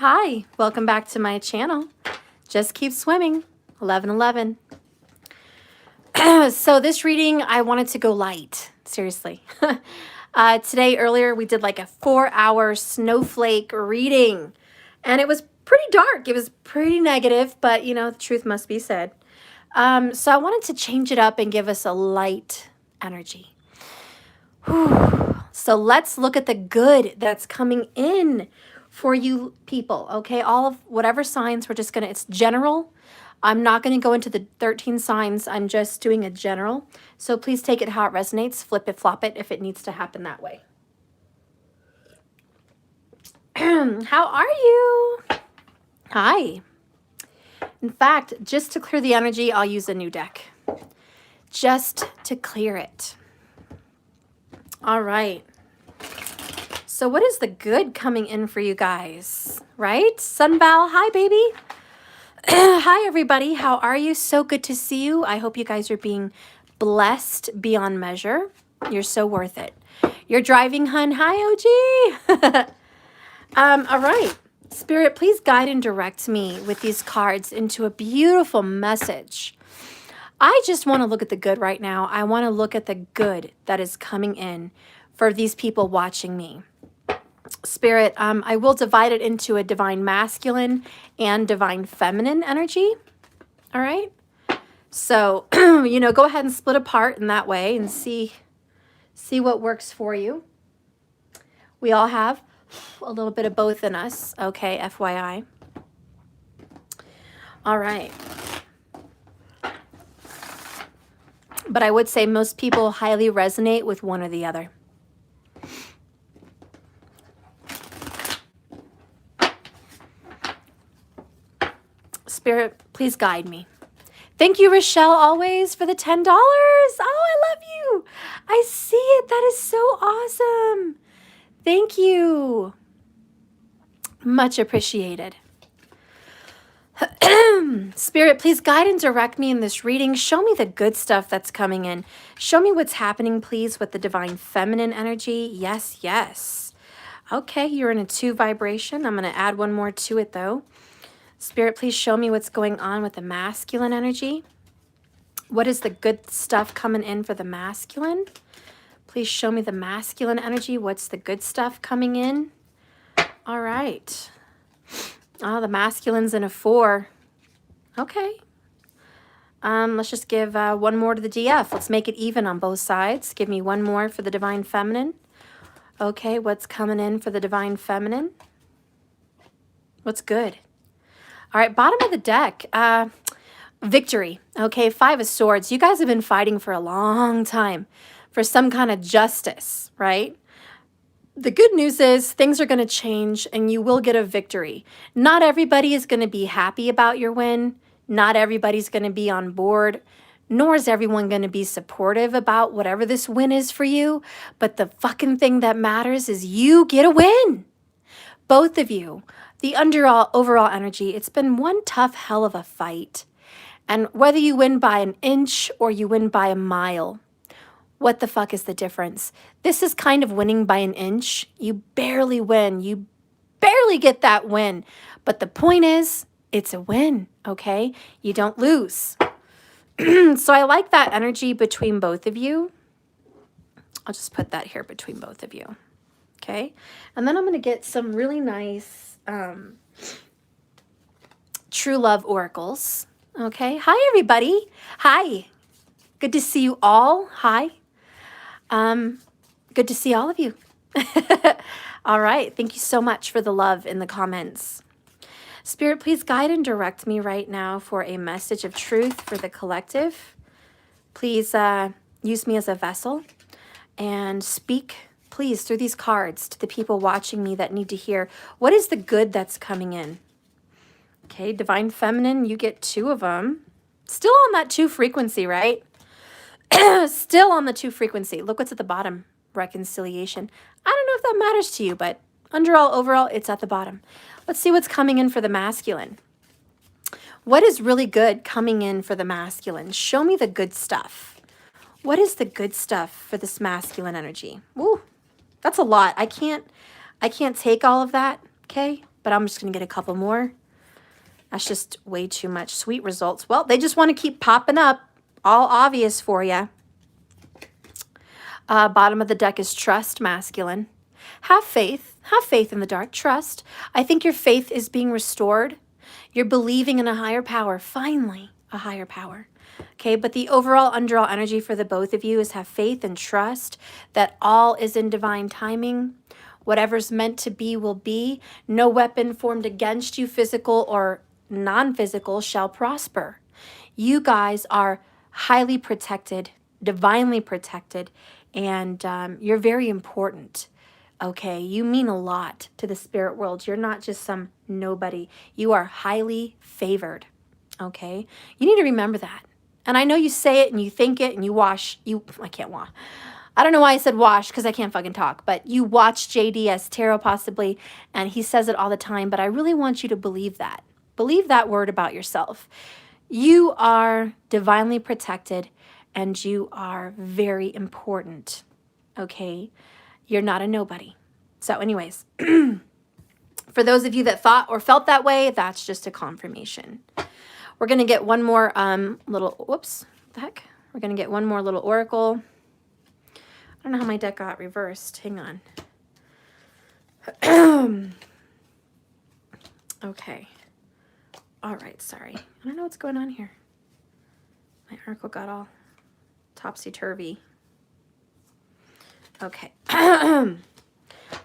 Hi, welcome back to my channel. Just keep swimming, 11:11. So this reading, I wanted to go light, seriously. Today, earlier, we did like a 4-hour snowflake reading, and it was pretty dark. It was pretty negative, but you know, the truth must be said. So I wanted to change it up and give us a light energy. Whew. So let's look at the good that's coming in for you people, okay? All of whatever signs, we're just gonna, it's general. I'm not gonna go into the 13 signs. I'm just doing a general. So please take it how it resonates, flip it, flop it if it needs to happen that way. How are you? Hi. In fact, just to clear the energy, I'll use a new deck. Just to clear it. All right. So what is the good coming in for you guys, right? Sunval, hi, baby. Hi, everybody. How are you? So good to see you. I hope you guys are being blessed beyond measure. You're so worth it. You're driving, hun. Hi, OG. All right. Spirit, please guide and direct me with these cards into a beautiful message. I just want to look at the good right now. I want to look at the good that is coming in for these people watching me. Spirit, I will divide it into a divine masculine and divine feminine energy. All right. So, you know, go ahead and split apart in that way and see what works for you. We all have a little bit of both in us. Okay. FYI. All right. But I would say most people highly resonate with one or the other. Spirit, please guide me. Thank you, Rochelle, always for the $10. Oh, I love you. I see it. That is so awesome. Thank you. Much appreciated. Spirit, please guide and direct me in this reading. Show me the good stuff that's coming in. Show me what's happening, please, with the divine feminine energy. Yes, yes. Okay, you're in a 2 vibration. I'm going to add one more to it, though. Spirit, please show me what's going on with the masculine energy. What is the good stuff coming in for the masculine? Please show me the masculine energy. What's the good stuff coming in? All right. Oh, the masculine's in a 4. Okay. Let's just give one more to the DF. Let's make it even on both sides. Give me one more for the divine feminine. Okay, what's coming in for the divine feminine? What's good? All right, bottom of the deck, victory. Okay, 5 of Swords. You guys have been fighting for a long time for some kind of justice, right? The good news is things are going to change and you will get a victory. Not everybody is going to be happy about your win. Not everybody's going to be on board, nor is everyone going to be supportive about whatever this win is for you. But the fucking thing that matters is you get a win. Both of you. The overall energy, it's been one tough hell of a fight. And whether you win by an inch or you win by a mile, what the fuck is the difference? This is kind of winning by an inch. You barely win. You barely get that win. But the point is, it's a win, okay? You don't lose. So I like that energy between both of you. I'll just put that here between both of you, okay? And then I'm going to get some really nice true love oracles. Okay. Hi, everybody. Hi. Good to see you all. Hi. Good to see all of you. All right. Thank you so much for the love in the comments. Spirit, please guide and direct me right now for a message of truth for the collective. Please use me as a vessel and speak, please, through these cards to the people watching me that need to hear what is the good that's coming in. Okay, divine feminine, you get 2 of them. Still on that 2 frequency, right? Still on the 2 frequency. Look what's at the bottom, reconciliation. I don't know if that matters to you, but overall, it's at the bottom. Let's see what's coming in for the masculine. What is really good coming in for the masculine? Show me the good stuff. What is the good stuff for this masculine energy? Ooh. That's a lot. I can't take all of that, okay? but I'm just going to get a couple more. That's just way too much. Sweet results. Well, they just want to keep popping up. All obvious for you. Bottom of the deck is trust, masculine. Have faith. Have faith in the dark. Trust. I think your faith is being restored. You're believing in a higher power. Finally, a higher power. Okay, but the overall underall energy for the both of you is have faith and trust that all is in divine timing. Whatever's meant to be will be. No weapon formed against you, physical or non-physical, shall prosper. You guys are highly protected, divinely protected, and you're very important. Okay, you mean a lot to the spirit world. You're not just some nobody. You are highly favored. Okay, you need to remember that. And I know you say it and you think it and you I can't wash. I don't know why I said wash, because I can't fucking talk, but you watch JDS Tarot possibly, and he says it all the time, but I really want you to believe that. Believe that word about yourself. You are divinely protected and you are very important, okay? You're not a nobody. So anyways, for those of you that thought or felt that way, that's just a confirmation. We're going to get one more little, whoops, what the heck? We're going to get one more little oracle. I don't know how my deck got reversed. Hang on. Okay. All right, sorry. I don't know what's going on here. My oracle got all topsy-turvy. Okay.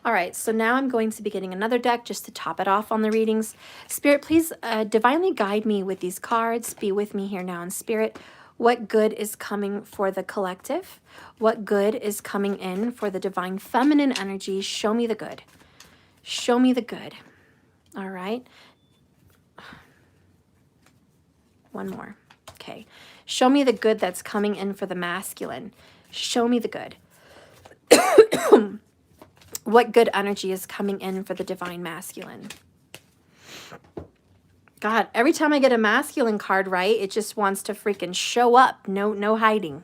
All right, so now I'm going to be getting another deck just to top it off on the readings. Spirit, please divinely guide me with these cards. Be with me here now in spirit. What good is coming for the collective? What good is coming in for the divine feminine energy? Show me the good. Show me the good. All right. One more. Okay. Show me the good that's coming in for the masculine. Show me the good. What good energy is coming in for the divine masculine? God, every time I get a masculine card, right, it just wants to freaking show up. No hiding.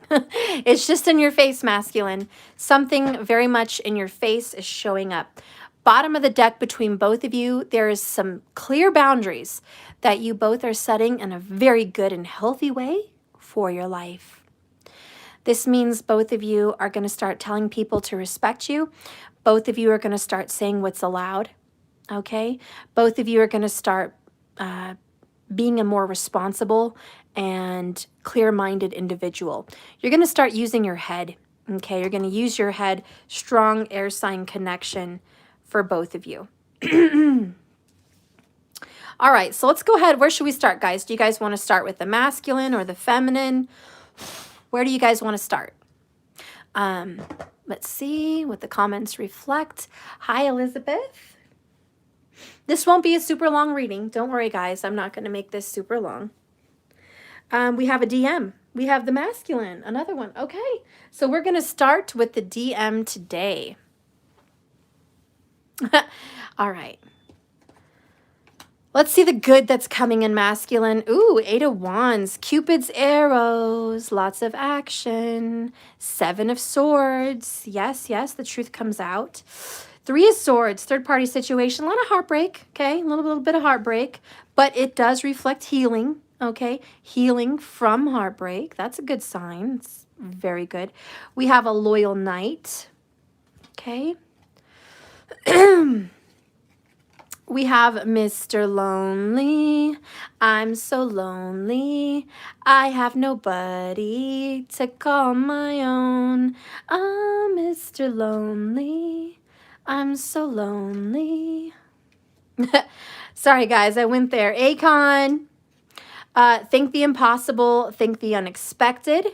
It's just in your face, masculine. Something very much in your face is showing up. Bottom of the deck between both of you, there is some clear boundaries that you both are setting in a very good and healthy way for your life. This means both of you are going to start telling people to respect you. Both of you are going to start saying what's allowed. Okay? Both of you are going to start being a more responsible and clear-minded individual. You're going to start using your head, okay? You're going to use your head, strong air sign connection for both of you. All right, so let's go ahead. Where should we start, guys? Do you guys want to start with the masculine or the feminine? Where do you guys want to start? Let's see what the comments reflect. Hi, Elizabeth. This won't be a super long reading. Don't worry, guys. I'm not going to make this super long. We have a DM. We have the masculine. Another one. Okay. So we're going to start with the DM today. All right. Let's see the good that's coming in masculine. Ooh, 8 of Wands. Cupid's arrows. Lots of action. 7 of Swords. Yes, yes. The truth comes out. 3 of Swords, third-party situation, a lot of heartbreak, okay? A little bit of heartbreak, but it does reflect healing, okay? Healing from heartbreak. That's a good sign. It's very good. We have a loyal knight, okay? We have Mr. Lonely. I'm so lonely. I have nobody to call my own. I'm Mr. Lonely. I'm so lonely. Sorry, guys, I went there. Akon. Think the impossible. Think the unexpected.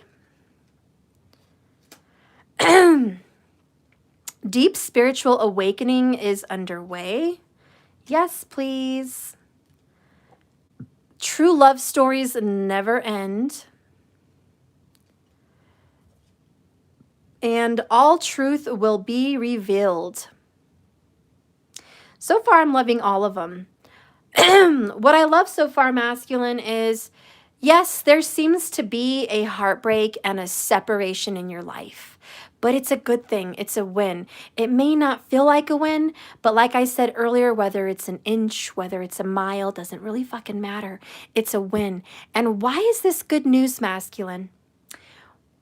Deep spiritual awakening is underway. Yes, please. True love stories never end. And all truth will be revealed. So far, I'm loving all of them. What I love so far, masculine, is, yes, there seems to be a heartbreak and a separation in your life. but it's a good thing. It's a win. It may not feel like a win, but like I said earlier, whether it's an inch, whether it's a mile, doesn't really fucking matter. It's a win. And why is this good news, masculine?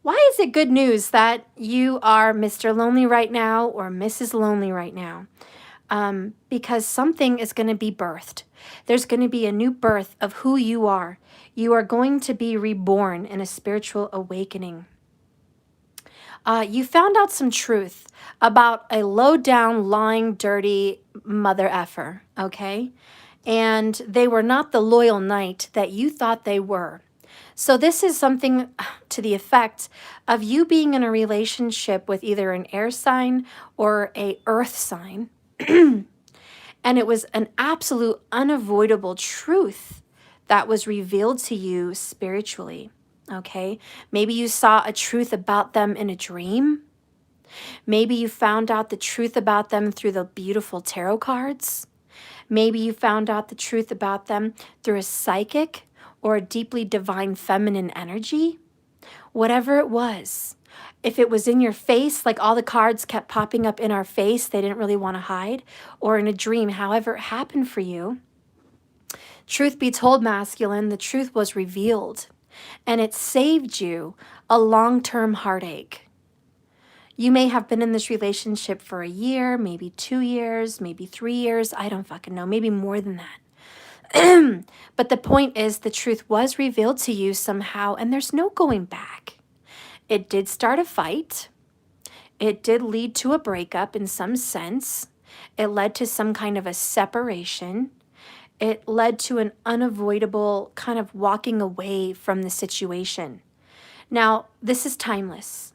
Why is it good news that you are Mr. Lonely right now or Mrs. Lonely right now? Because something is going to be birthed. There's going to be a new birth of who you are. You are going to be reborn in a spiritual awakening. You found out some truth about a low-down, lying, dirty mother effer, okay? And they were not the loyal knight that you thought they were. So this is something to the effect of you being in a relationship with either an air sign or a earth sign. And it was an absolute unavoidable truth that was revealed to you spiritually. Okay, maybe you saw a truth about them in a dream. Maybe you found out the truth about them through the beautiful tarot cards. Maybe you found out the truth about them through a psychic or a deeply divine feminine energy. Whatever it was, if it was in your face, like all the cards kept popping up in our face, they didn't really want to hide, or in a dream, however it happened for you, truth be told, masculine, the truth was revealed. And it saved you a long-term heartache. You may have been in this relationship for a year, maybe 2 years, maybe 3 years. I don't fucking know, maybe more than that. But the point is the truth was revealed to you somehow, and there's no going back. It did start a fight. It did lead to a breakup in some sense. It led to some kind of a separation. It led to an unavoidable kind of walking away from the situation. Now, this is timeless.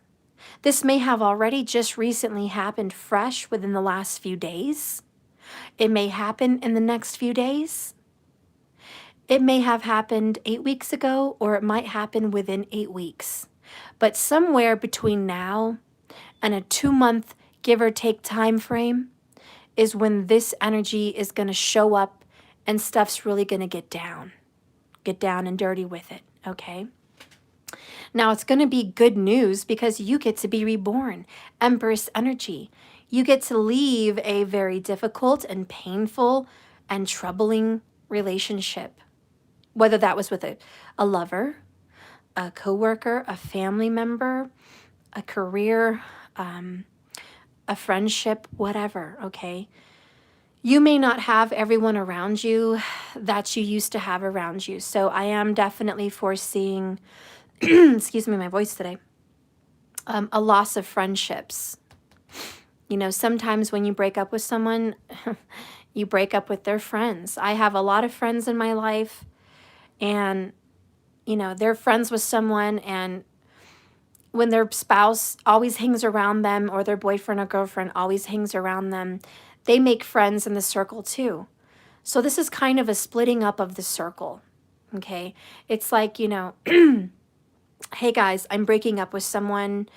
This may have already just recently happened fresh within the last few days. It may happen in the next few days. It may have happened 8 weeks ago, or it might happen within 8 weeks. But somewhere between now and a 2-month give or take time frame is when this energy is going to show up and stuff's really going to get down and dirty with it, okay? Now, it's going to be good news because you get to be reborn. Empress energy. You get to leave a very difficult and painful and troubling relationship, whether that was with a lover, a coworker, a family member, a career, a friendship, whatever, okay? You may not have everyone around you that you used to have around you. So I am definitely foreseeing, excuse me, my voice today, a loss of friendships. You know, sometimes when you break up with someone, you break up with their friends. I have a lot of friends in my life, and, you know, they're friends with someone, and when their spouse always hangs around them, or their boyfriend or girlfriend always hangs around them, they make friends in the circle too. So this is kind of a splitting up of the circle, okay? It's like, you know, hey guys, I'm breaking up with someone.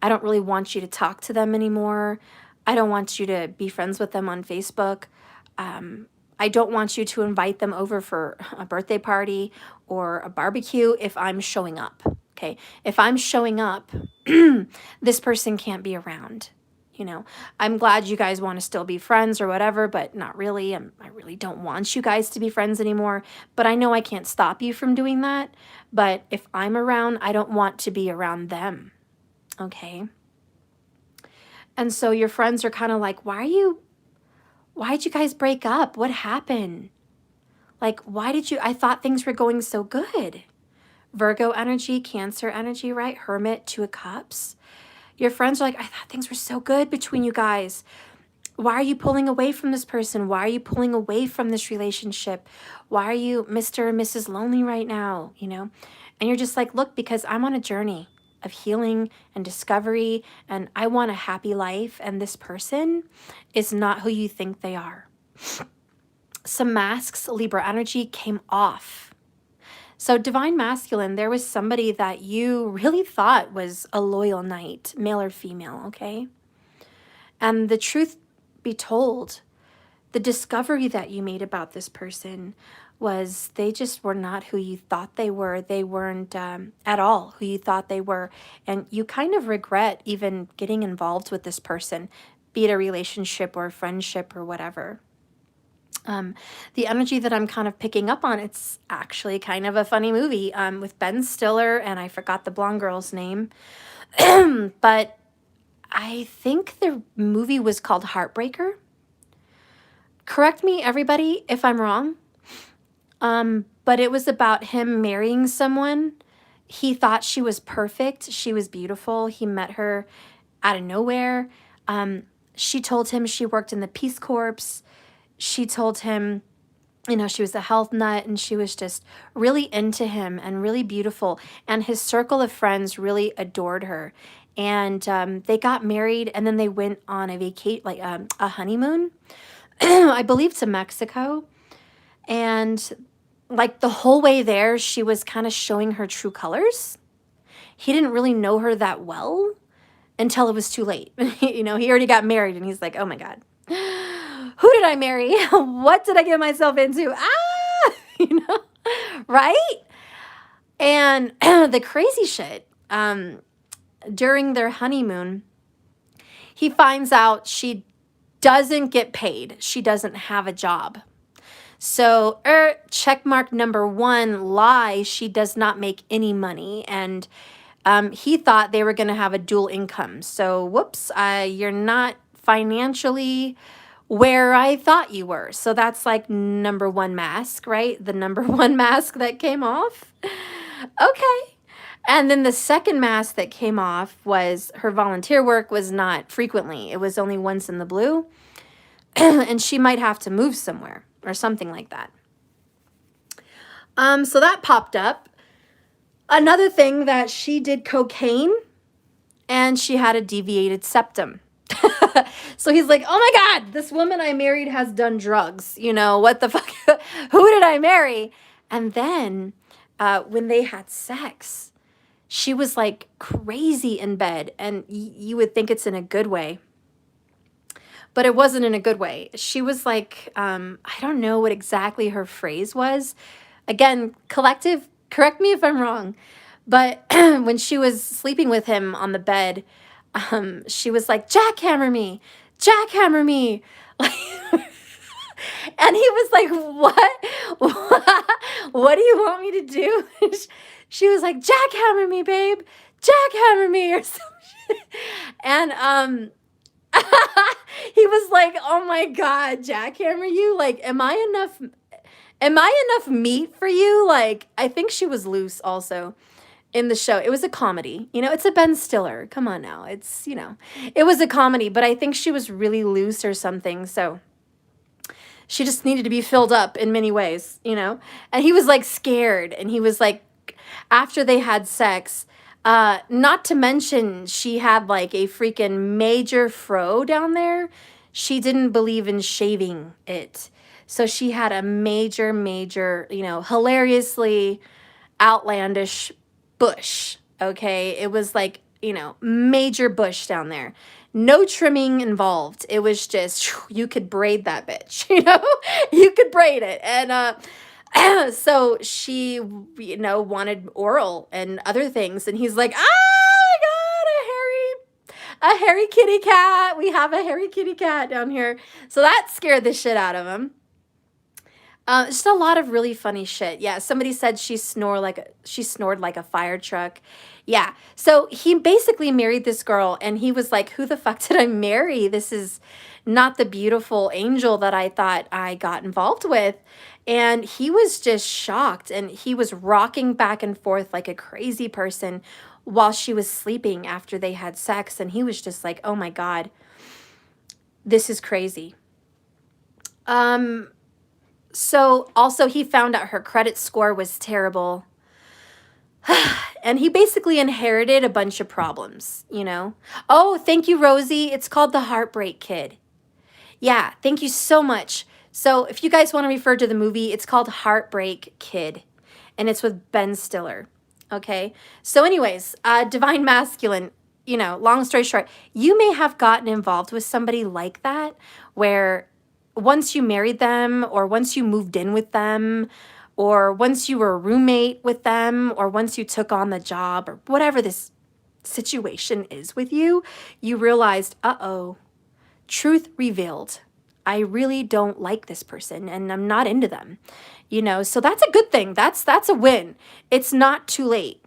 I don't really want you to talk to them anymore. I don't want you to be friends with them on Facebook. I don't want you to invite them over for a birthday party or a barbecue if I'm showing up, okay? If I'm showing up, this person can't be around. You know, I'm glad you guys want to still be friends or whatever, but not really. I really don't want you guys to be friends anymore. But I know I can't stop you from doing that. But if I'm around, I don't want to be around them. Okay? And so your friends are kind of like, why'd you guys break up? What happened? Like, I thought things were going so good. Virgo energy, Cancer energy, right? Hermit, 2 of Cups. Your friends are like, I thought things were so good between you guys. Why are you pulling away from this person? Why are you pulling away from this relationship? Why are you Mr. and Mrs. Lonely right now? You know? And you're just like, look, because I'm on a journey of healing and discovery, and I want a happy life, and this person is not who you think they are. Some masks, Libra energy, came off. So divine masculine, there was somebody that you really thought was a loyal knight, male or female, okay? And the truth be told, the discovery that you made about this person was they just were not who you thought they were. They weren't at all who you thought they were. And you kind of regret even getting involved with this person, be it a relationship or a friendship or whatever. The energy that I'm kind of picking up on, it's actually kind of a funny movie with Ben Stiller, and I forgot the blonde girl's name. But I think the movie was called Heartbreaker. Correct me, everybody, if I'm wrong. But it was about him marrying someone. He thought she was perfect. She was beautiful. He met her out of nowhere. She told him she worked in the Peace Corps. She told him, you know, she was a health nut, and she was just really into him and really beautiful. And his circle of friends really adored her. And they got married, and then they went on a honeymoon, I believe, to Mexico. And like the whole way there, she was kind of showing her true colors. He didn't really know her that well until it was too late. You know, he already got married, and he's like, oh my God, who did I marry? What did I get myself into? You know, right? And the crazy shit, during their honeymoon, he finds out she doesn't get paid. She doesn't have a job. So, check mark number 1, lie. She does not make any money. And he thought they were going to have a dual income. So, whoops, you're not financially where I thought you were. So that's like number 1 mask, right? The number 1 mask that came off. Okay. And then the second mask that came off was her volunteer work was not frequently. It was only once in the blue. And she might have to move somewhere or something like that. So that popped up. Another thing, that she did cocaine and she had a deviated septum. So he's like, oh my God, this woman I married has done drugs. You know, what the fuck? Who did I marry? And then when they had sex, she was like crazy in bed. And you would think it's in a good way. But it wasn't in a good way. She was like, I don't know what exactly her phrase was. Again, collective, correct me if I'm wrong. But when she was sleeping with him on the bed, she was like, jackhammer me, jackhammer me. And he was like, what? What do you want me to do? She was like, jackhammer me, babe, jackhammer me, or some shit. And he was like, oh my God, jackhammer you? Like, am I enough meat for you? Like, I think she was loose also in the show. It was a comedy. You know, it's a Ben Stiller. Come on now. It's, you know, it was a comedy, but I think she was really loose or something. So she just needed to be filled up in many ways, you know? And he was like scared. And he was like, after they had sex, not to mention she had like a freaking major fro down there. She didn't believe in shaving it. So she had a major, you know, hilariously outlandish bush. Okay. It was like, you know, major bush down there. No trimming involved. It was just, you could braid that bitch, you know, you could braid it. And so she, you know, wanted oral and other things. And he's like, oh my God, a hairy kitty cat. We have a hairy kitty cat down here. So that scared the shit out of him. Just a lot of really funny shit. Yeah, somebody said she snored like a fire truck. Yeah, so he basically married this girl, and he was like, who the fuck did I marry? This is not the beautiful angel that I thought I got involved with. And he was just shocked, and he was rocking back and forth like a crazy person while she was sleeping after they had sex. And he was just like, oh my God, this is crazy. So also he found out her credit score was terrible. And he basically inherited a bunch of problems, you know? Oh, thank you, Rosie. It's called The Heartbreak Kid. Yeah, thank you so much. So if you guys want to refer to the movie, it's called Heartbreak Kid. And it's with Ben Stiller. Okay? So anyways, Divine Masculine, you know, long story short, you may have gotten involved with somebody like that where once you married them, or once you moved in with them, or once you were a roommate with them, or once you took on the job, or whatever this situation is with you, you realized, uh-oh, truth revealed. I really don't like this person and I'm not into them. So that's a good thing. That's a win. It's not too late.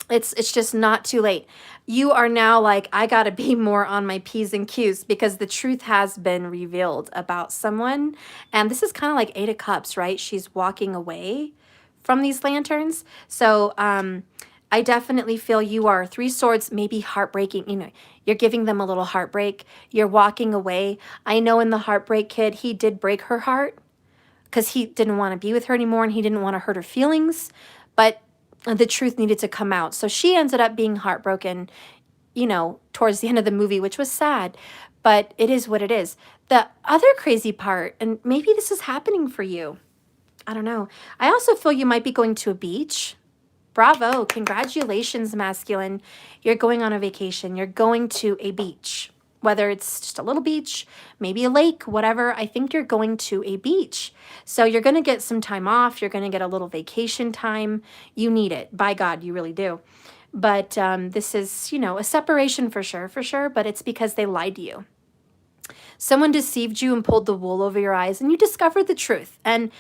It's just not too late. You are now like, I got to be more on my P's and Q's because the truth has been revealed about someone. And this is kind of like 8 of Cups, right? She's walking away from these lanterns. So I definitely feel you are 3 Swords, maybe heartbreaking. You're giving them a little heartbreak. You're walking away. I know in the Heartbreak Kid, he did break her heart because he didn't want to be with her anymore and he didn't want to hurt her feelings. But the truth needed to come out. So she ended up being heartbroken, towards the end of the movie, which was sad, but it is what it is. The other crazy part, and maybe this is happening for you, I don't know. I also feel you might be going to a beach. Bravo. Congratulations, masculine. You're going on a vacation. You're going to a beach, whether it's just a little beach, maybe a lake, whatever. I think you're going to a beach. So you're going to get some time off. You're going to get a little vacation time. You need it. By God, you really do. But this is, a separation for sure, but it's because they lied to you. Someone deceived you and pulled the wool over your eyes, and you discovered the truth. And,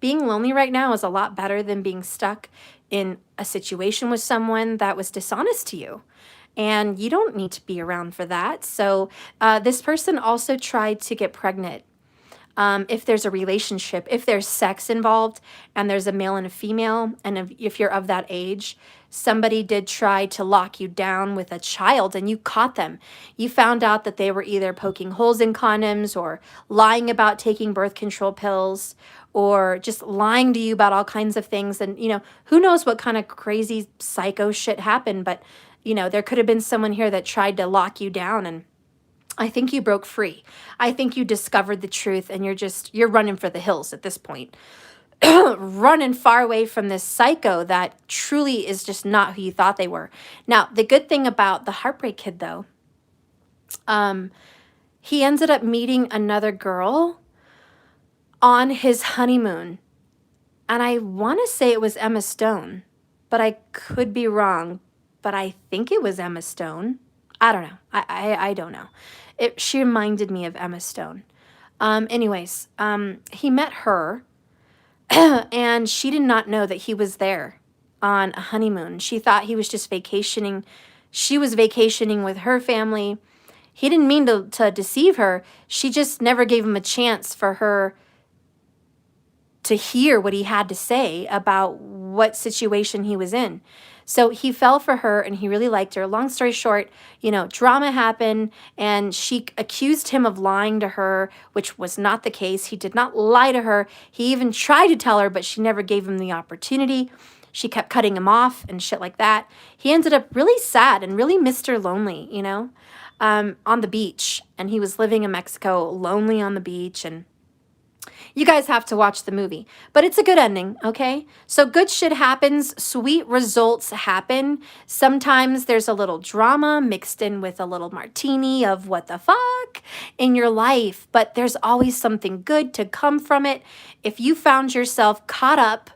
being lonely right now is a lot better than being stuck in a situation with someone that was dishonest to you. And you don't need to be around for that. So this person also tried to get pregnant. If there's a relationship, if there's sex involved and there's a male and a female, and if you're of that age, somebody did try to lock you down with a child and you caught them. You found out that they were either poking holes in condoms or lying about taking birth control pills or just lying to you about all kinds of things. And, who knows what kind of crazy psycho shit happened, but, there could have been someone here that tried to lock you down, and I think you broke free. I think you discovered the truth and you're running for the hills at this point. Running far away from this psycho that truly is just not who you thought they were. Now, the good thing about the Heartbreak Kid, though, he ended up meeting another girl on his honeymoon. And I want to say it was Emma Stone, but I could be wrong. But I think it was Emma Stone. I don't know. I don't know. She reminded me of Emma Stone. Anyways, he met her, and she did not know that he was there on a honeymoon. She thought he was just vacationing. She was vacationing with her family. He didn't mean to deceive her. She just never gave him a chance for her to hear what he had to say about what situation he was in. So he fell for her and he really liked her. Long story short, drama happened and she accused him of lying to her, which was not the case. He did not lie to her. He even tried to tell her, but she never gave him the opportunity. She kept cutting him off and shit like that. He ended up really sad and really Mr. Lonely, on the beach. And he was living in Mexico, lonely on the beach, and you guys have to watch the movie, but it's a good ending, okay? So good shit happens, sweet results happen. Sometimes there's a little drama mixed in with a little martini of what the fuck in your life, but there's always something good to come from it. If you found yourself caught up,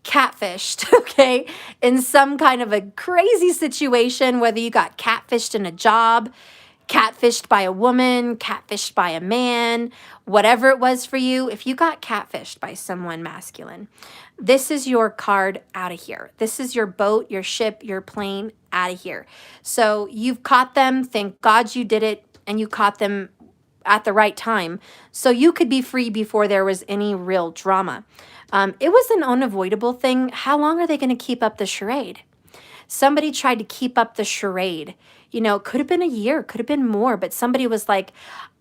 catfished, okay, in some kind of a crazy situation, whether you got catfished in a job, catfished by a woman, catfished by a man, whatever it was for you, if you got catfished by someone masculine, this is your card out of here. This is your boat, your ship, your plane out of here. So you've caught them. Thank God you did it, and you caught them at the right time. So you could be free before there was any real drama. It was an unavoidable thing. How long are they going to keep up the charade? Somebody tried to keep up the charade. It could have been a year, could have been more, but somebody was like,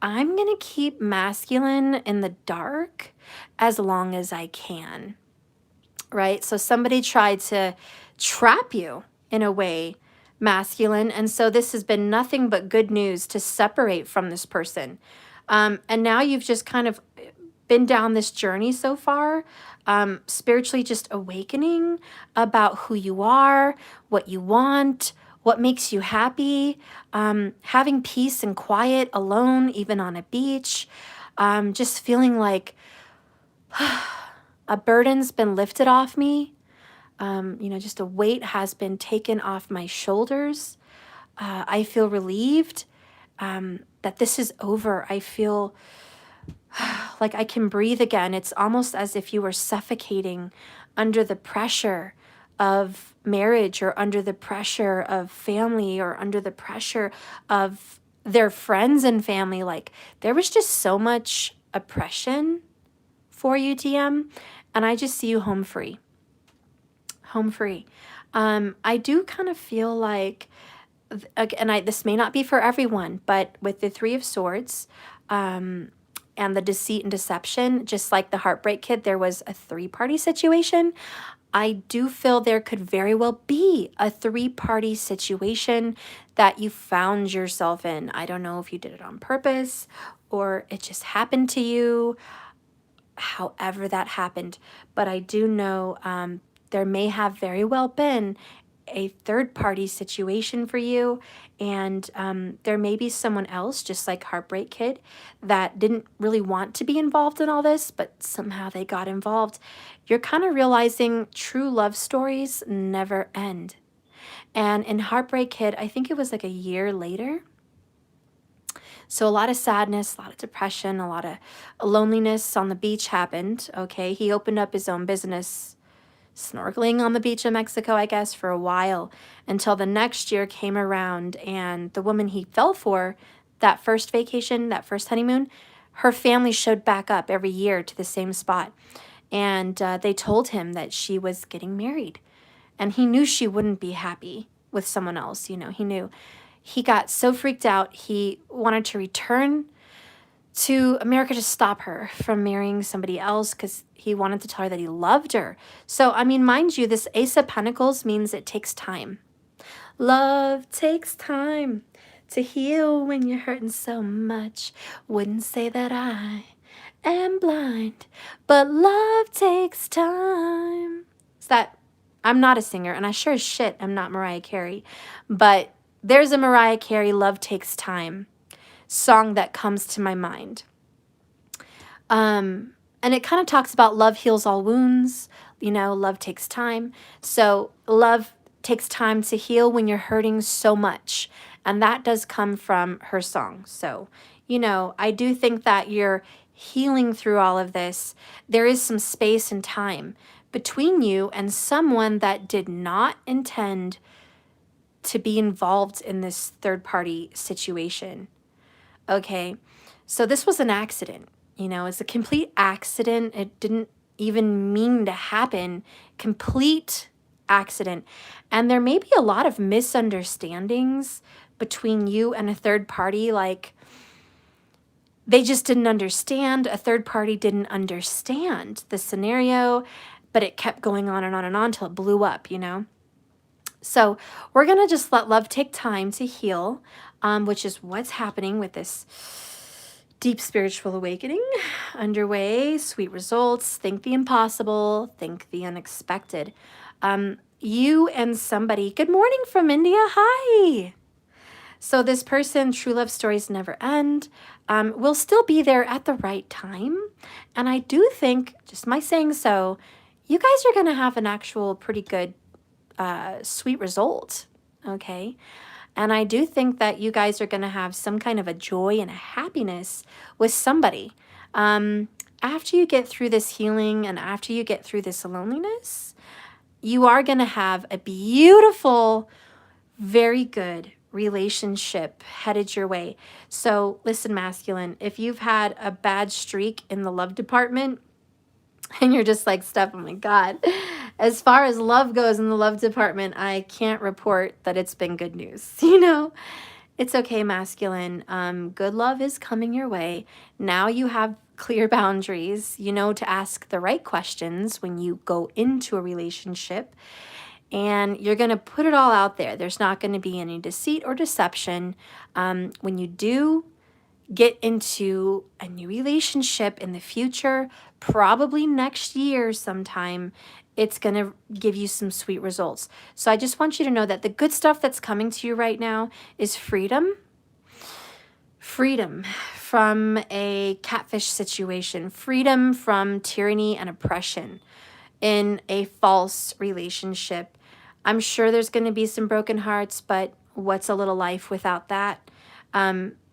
I'm going to keep masculine in the dark as long as I can, right? So somebody tried to trap you in a way, masculine, and so this has been nothing but good news to separate from this person. And now you've just kind of been down this journey so far, spiritually just awakening about who you are, what you want, what makes you happy, having peace and quiet alone, even on a beach, just feeling like a burden's been lifted off me. Just a weight has been taken off my shoulders. I feel relieved that this is over. I feel like I can breathe again. It's almost as if you were suffocating under the pressure of marriage, or under the pressure of family, or under the pressure of their friends and family. Like, there was just so much oppression for you, TM, and I just see you home free. Home free. I do kind of feel like, again, this may not be for everyone, but with the Three of Swords, and the deceit and deception, just like the Heartbreak Kid, there was a three-party situation. I do feel there could very well be a three-party situation that you found yourself in. I don't know if you did it on purpose or it just happened to you, however that happened. But I do know there may have very well been a third-party situation for you, and there may be someone else, just like Heartbreak Kid, that didn't really want to be involved in all this, but somehow they got involved. You're kind of realizing true love stories never end. And in Heartbreak Kid, I think it was like a year later. So a lot of sadness, a lot of depression, a lot of loneliness on the beach happened. Okay, he opened up his own business, snorkeling on the beach of Mexico, I guess, for a while, until the next year came around, and the woman he fell for, that first vacation, that first honeymoon, her family showed back up every year to the same spot, and they told him that she was getting married, and he knew she wouldn't be happy with someone else. He knew. He got so freaked out, he wanted to return to America to stop her from marrying somebody else, because he wanted to tell her that he loved her. So, I mean, mind you, this Ace of Pentacles means it takes time. Love takes time to heal when you're hurting so much. Wouldn't say that I am blind, but love takes time. I'm not a singer, and I sure as shit am not Mariah Carey, but there's a Mariah Carey Love Takes Time song that comes to my mind. And it kind of talks about love heals all wounds, love takes time. So love takes time to heal when you're hurting so much. And that does come from her song. So, I do think that you're healing through all of this. There is some space and time between you and someone that did not intend to be involved in this third-party situation. Okay, so this was an accident, it's a complete accident. It didn't even mean to happen. Complete accident. And there may be a lot of misunderstandings between you and a third party. Like, they just didn't understand. A third party didn't understand the scenario, but it kept going on and on and on until it blew up, So we're going to just let love take time to heal, which is what's happening with this deep spiritual awakening underway. Sweet results. Think the impossible. Think the unexpected. You and somebody. Good morning from India. Hi. So this person, true love stories never end, will still be there at the right time. And I do think, just my saying so, you guys are going to have an actual pretty good sweet result, okay? And I do think that you guys are going to have some kind of a joy and a happiness with somebody. After you get through this healing and after you get through this loneliness, you are going to have a beautiful, very good relationship headed your way. So listen, masculine, if you've had a bad streak in the love department, and you're just like, Steph, oh my God, as far as love goes in the love department, I can't report that it's been good news. It's okay, masculine. Good love is coming your way. Now you have clear boundaries, to ask the right questions when you go into a relationship, and you're going to put it all out there. There's not going to be any deceit or deception. When you do get into a new relationship in the future, probably next year sometime, it's going to give you some sweet results. So I just want you to know that the good stuff that's coming to you right now is freedom. Freedom from a catfish situation. Freedom from tyranny and oppression in a false relationship. I'm sure there's going to be some broken hearts, but what's a little life without that?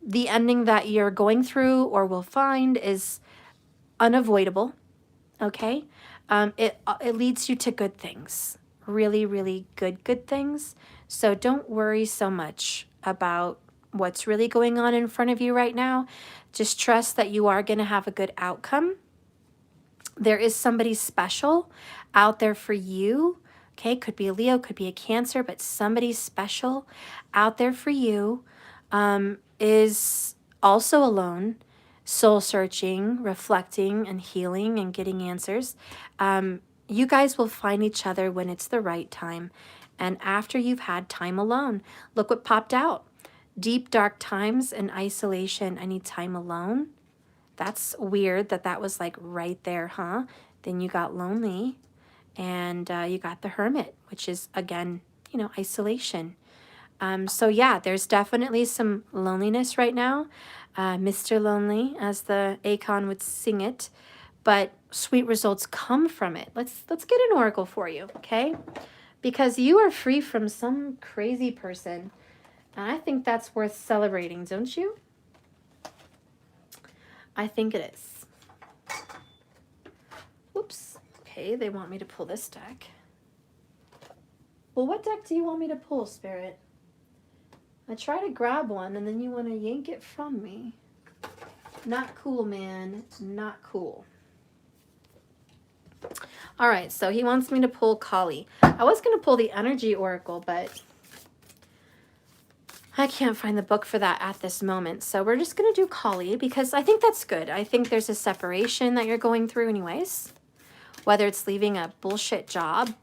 The ending that you're going through or will find is unavoidable, okay? It leads you to good things, really, really good things. So don't worry so much about what's really going on in front of you right now. Just trust that you are going to have a good outcome. There is somebody special out there for you, okay? Could be a Leo, could be a Cancer, but somebody special out there for you is also alone, soul searching, reflecting and healing and getting answers. You guys will find each other when it's the right time and after you've had time alone. Look what popped out. Deep, dark times and isolation. I need time alone. That's weird that that was like right there, huh? Then you got lonely and you got the Hermit, which is, again, you know, isolation. So yeah, there's definitely some loneliness right now. Mr. Lonely, as the Akon would sing it, but sweet results come from it. Let's get an oracle for you, okay? Because you are free from some crazy person. And I think that's worth celebrating, don't you? I think it is. Whoops. Okay, they want me to pull this deck. Well, what deck do you want me to pull, Spirit? I try to grab one and then you want to yank it from me. Not cool, man. Not cool. All right, so he wants me to pull Kali. I was going to pull the Energy Oracle, but I can't find the book for that at this moment. So we're just going to do Kali because I think that's good. I think there's a separation that you're going through anyways. Whether it's leaving a bullshit job,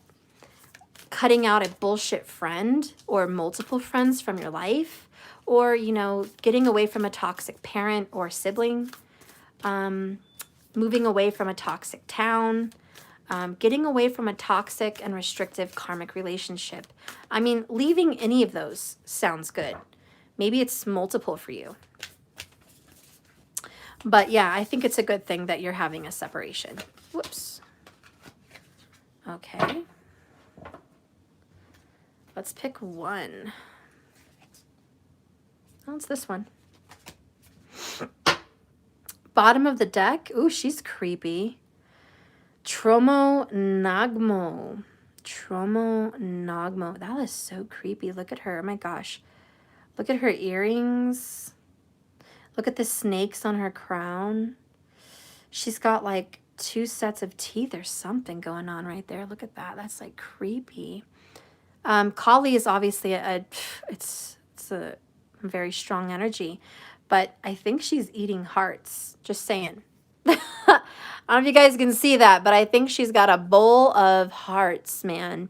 cutting out a bullshit friend or multiple friends from your life, or, you know, getting away from a toxic parent or sibling, moving away from a toxic town, getting away from a toxic and restrictive karmic relationship. I mean, leaving any of those sounds good. Maybe it's multiple for you. But yeah, I think it's a good thing that you're having a separation. Whoops. Okay. Let's pick one. Oh, it's this one. Bottom of the deck. Ooh, she's creepy. Tromo Nagmo. Tromo Nagmo. That is so creepy. Look at her. Oh my gosh. Look at her earrings. Look at the snakes on her crown. She's got like 2 sets of teeth or something going on right there. Look at that. That's like creepy. Kali is obviously it's a very strong energy, but I think she's eating hearts. Just saying. I don't know if you guys can see that, but I think she's got a bowl of hearts, man.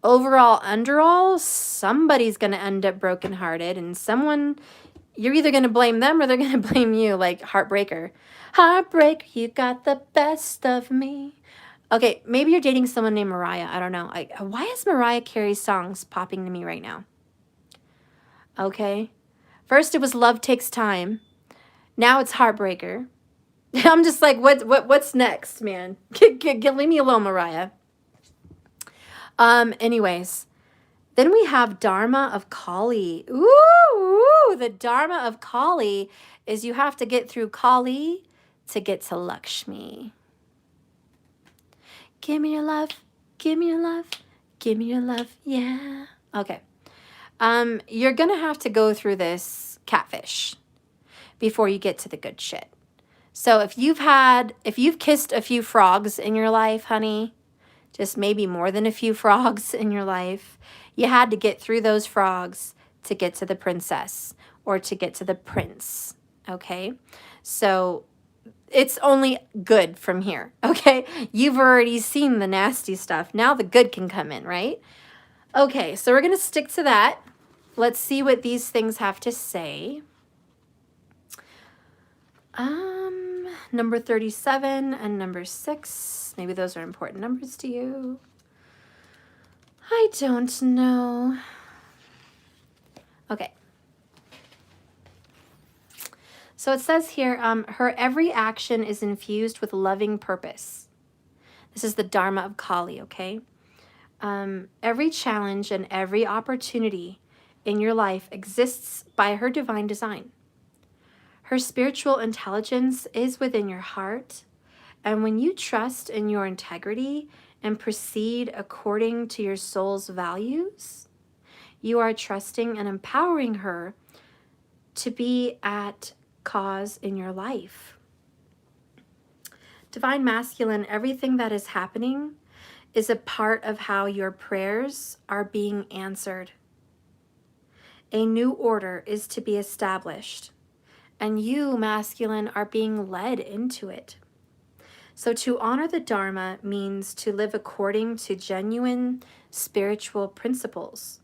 Overall, underall, somebody's going to end up brokenhearted, and someone, you're either going to blame them or they're going to blame you, like heartbreaker. Heartbreaker, you got the best of me. Okay, maybe you're dating someone named Mariah. I don't know. Why is Mariah Carey's songs popping to me right now? Okay. First it was Love Takes Time. Now it's Heartbreaker. I'm just like, what's next, man? Leave me alone, Mariah. Anyways, then we have Dharma of Kali. Ooh, the Dharma of Kali is you have to get through Kali to get to Lakshmi. Give me your love, give me your love, give me your love, yeah. Okay. You're gonna have to go through this catfish before you get to the good shit. So if you've kissed a few frogs in your life, honey, just maybe more than a few frogs in your life, you had to get through those frogs to get to the princess or to get to the prince, okay? So it's only good from here, okay? You've already seen the nasty stuff. Now the good can come in, right? Okay, so we're going to stick to that. Let's see what these things have to say. Number 37 and number 6. Maybe those are important numbers to you. I don't know. Okay. So it says here, her every action is infused with loving purpose. This is the Dharma of Kali, okay? Every challenge and every opportunity in your life exists by her divine design. Her spiritual intelligence is within your heart, and when you trust in your integrity and proceed according to your soul's values, you are trusting and empowering her to be at cause in your life. Divine Masculine, everything that is happening is a part of how your prayers are being answered. A new order is to be established, and you, Masculine, are being led into it. So to honor the Dharma means to live according to genuine spiritual principles.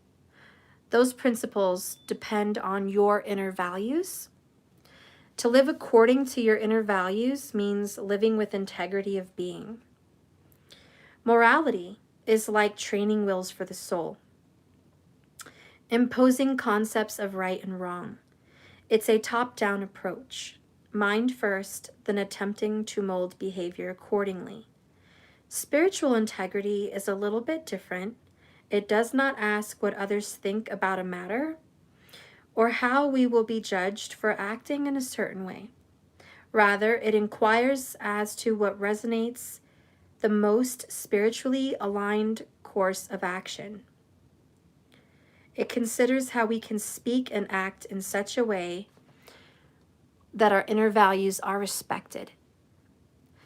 Those principles depend on your inner values. To live according to your inner values means living with integrity of being. Morality is like training wheels for the soul, imposing concepts of right and wrong. It's a top-down approach, mind first, then attempting to mold behavior accordingly. Spiritual integrity is a little bit different. It does not ask what others think about a matter or how we will be judged for acting in a certain way. Rather, it inquires as to what resonates the most spiritually aligned course of action. It considers how we can speak and act in such a way that our inner values are respected.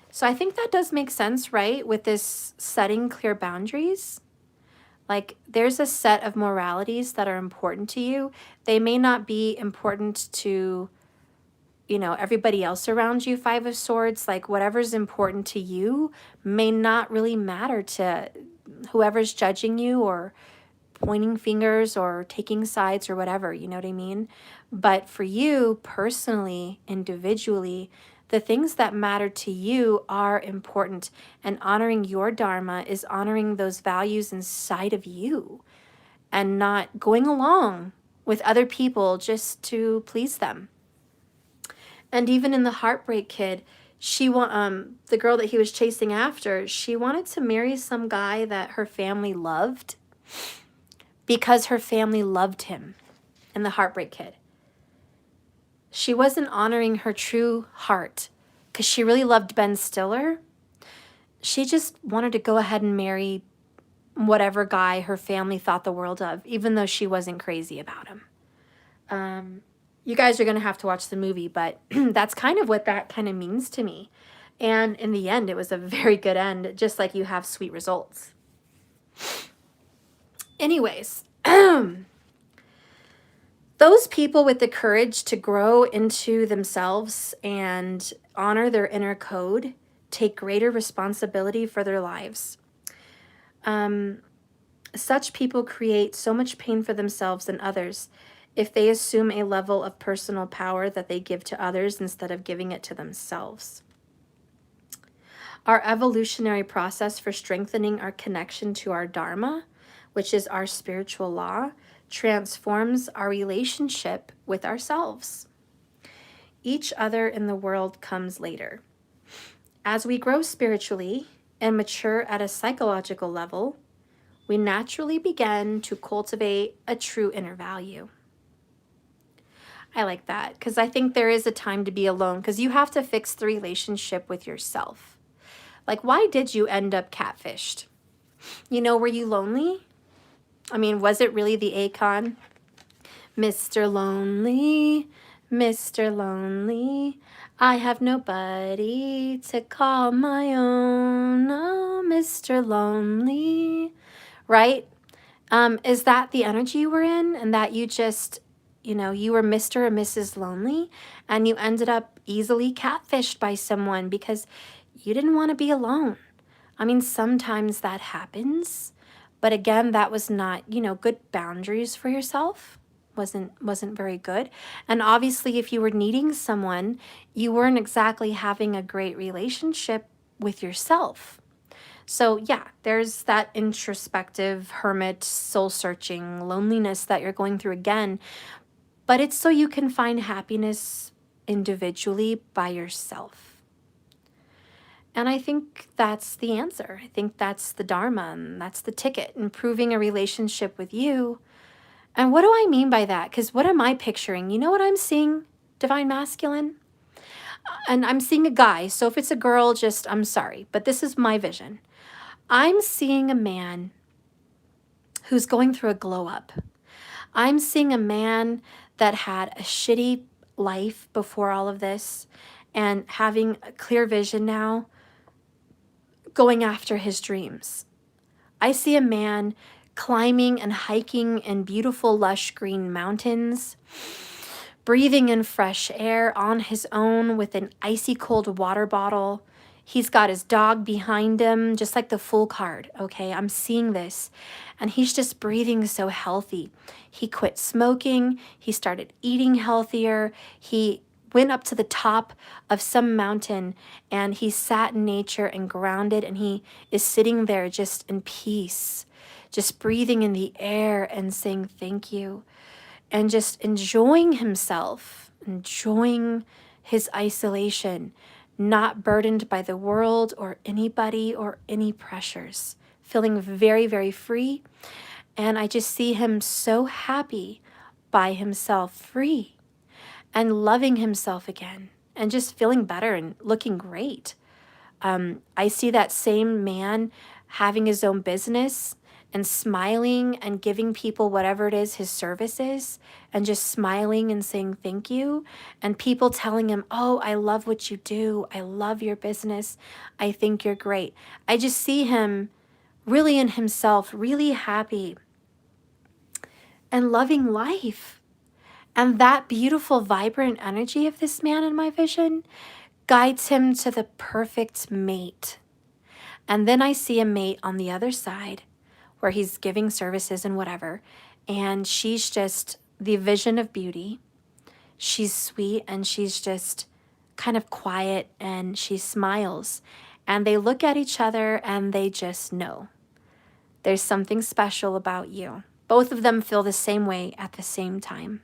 So I think that does make sense, right? With this setting clear boundaries. Like, there's a set of moralities that are important to you. They may not be important to, you know, everybody else around you, Five of Swords. Like, whatever's important to you may not really matter to whoever's judging you or pointing fingers or taking sides or whatever, you know what I mean? But for you personally, individually, the things that matter to you are important, and honoring your Dharma is honoring those values inside of you and not going along with other people just to please them. And even in the Heartbreak Kid, the girl that he was chasing after, she wanted to marry some guy that her family loved because her family loved him in the Heartbreak Kid. She wasn't honoring her true heart because she really loved Ben Stiller. She just wanted to go ahead and marry whatever guy her family thought the world of, even though she wasn't crazy about him. You guys are going to have to watch the movie, but that's kind of what that kind of means to me. And in the end, it was a very good end, just like you have sweet results. Anyways, those people with the courage to grow into themselves and honor their inner code take greater responsibility for their lives. Such people create so much pain for themselves and others if they assume a level of personal power that they give to others instead of giving it to themselves. Our evolutionary process for strengthening our connection to our Dharma, which is our spiritual law, transforms our relationship with ourselves. Each other in the world comes later. As we grow spiritually and mature at a psychological level, we naturally begin to cultivate a true inner value. I like that because I think there is a time to be alone because you have to fix the relationship with yourself. Like, why did you end up catfished? You know, were you lonely? I mean, was it really the Akon? Mr. Lonely, Mr. Lonely, I have nobody to call my own. Oh, Mr. Lonely, right? Is that the energy you were in, and that you just, you know, you were Mr. or Mrs. Lonely, and you ended up easily catfished by someone because you didn't want to be alone? I mean, sometimes that happens. But again, that was not, you know, good boundaries for yourself. wasn't very good. And obviously, if you were needing someone, you weren't exactly having a great relationship with yourself. So yeah, there's that introspective, hermit, soul-searching loneliness that you're going through again, but it's so you can find happiness individually by yourself. And I think that's the answer. I think that's the Dharma, and that's the ticket, improving a relationship with you. And what do I mean by that? Because what am I picturing? You know what I'm seeing, Divine Masculine? And I'm seeing a guy. So if it's a girl, just, I'm sorry, but this is my vision. I'm seeing a man who's going through a glow up. I'm seeing a man that had a shitty life before all of this and having a clear vision now, going after his dreams. I see a man climbing and hiking in beautiful, lush green mountains, breathing in fresh air on his own with an icy cold water bottle. He's got his dog behind him, just like the Fool card, okay? I'm seeing this. And he's just breathing so healthy. He quit smoking. He started eating healthier. He went up to the top of some mountain and he sat in nature and grounded, and he is sitting there just in peace, just breathing in the air and saying thank you, and just enjoying himself, enjoying his isolation, not burdened by the world or anybody or any pressures, feeling very, very free. And I just see him so happy by himself, free and loving himself again and just feeling better and looking great. I see that same man having his own business and smiling and giving people whatever it is his service is, and just smiling and saying thank you, and people telling him, oh, I love what you do. I love your business. I think you're great. I just see him really in himself, really happy and loving life. And that beautiful, vibrant energy of this man in my vision guides him to the perfect mate. And then I see a mate on the other side where he's giving services and whatever, and she's just the vision of beauty. She's sweet and she's just kind of quiet and she smiles. And they look at each other and they just know there's something special about you. Both of them feel the same way at the same time.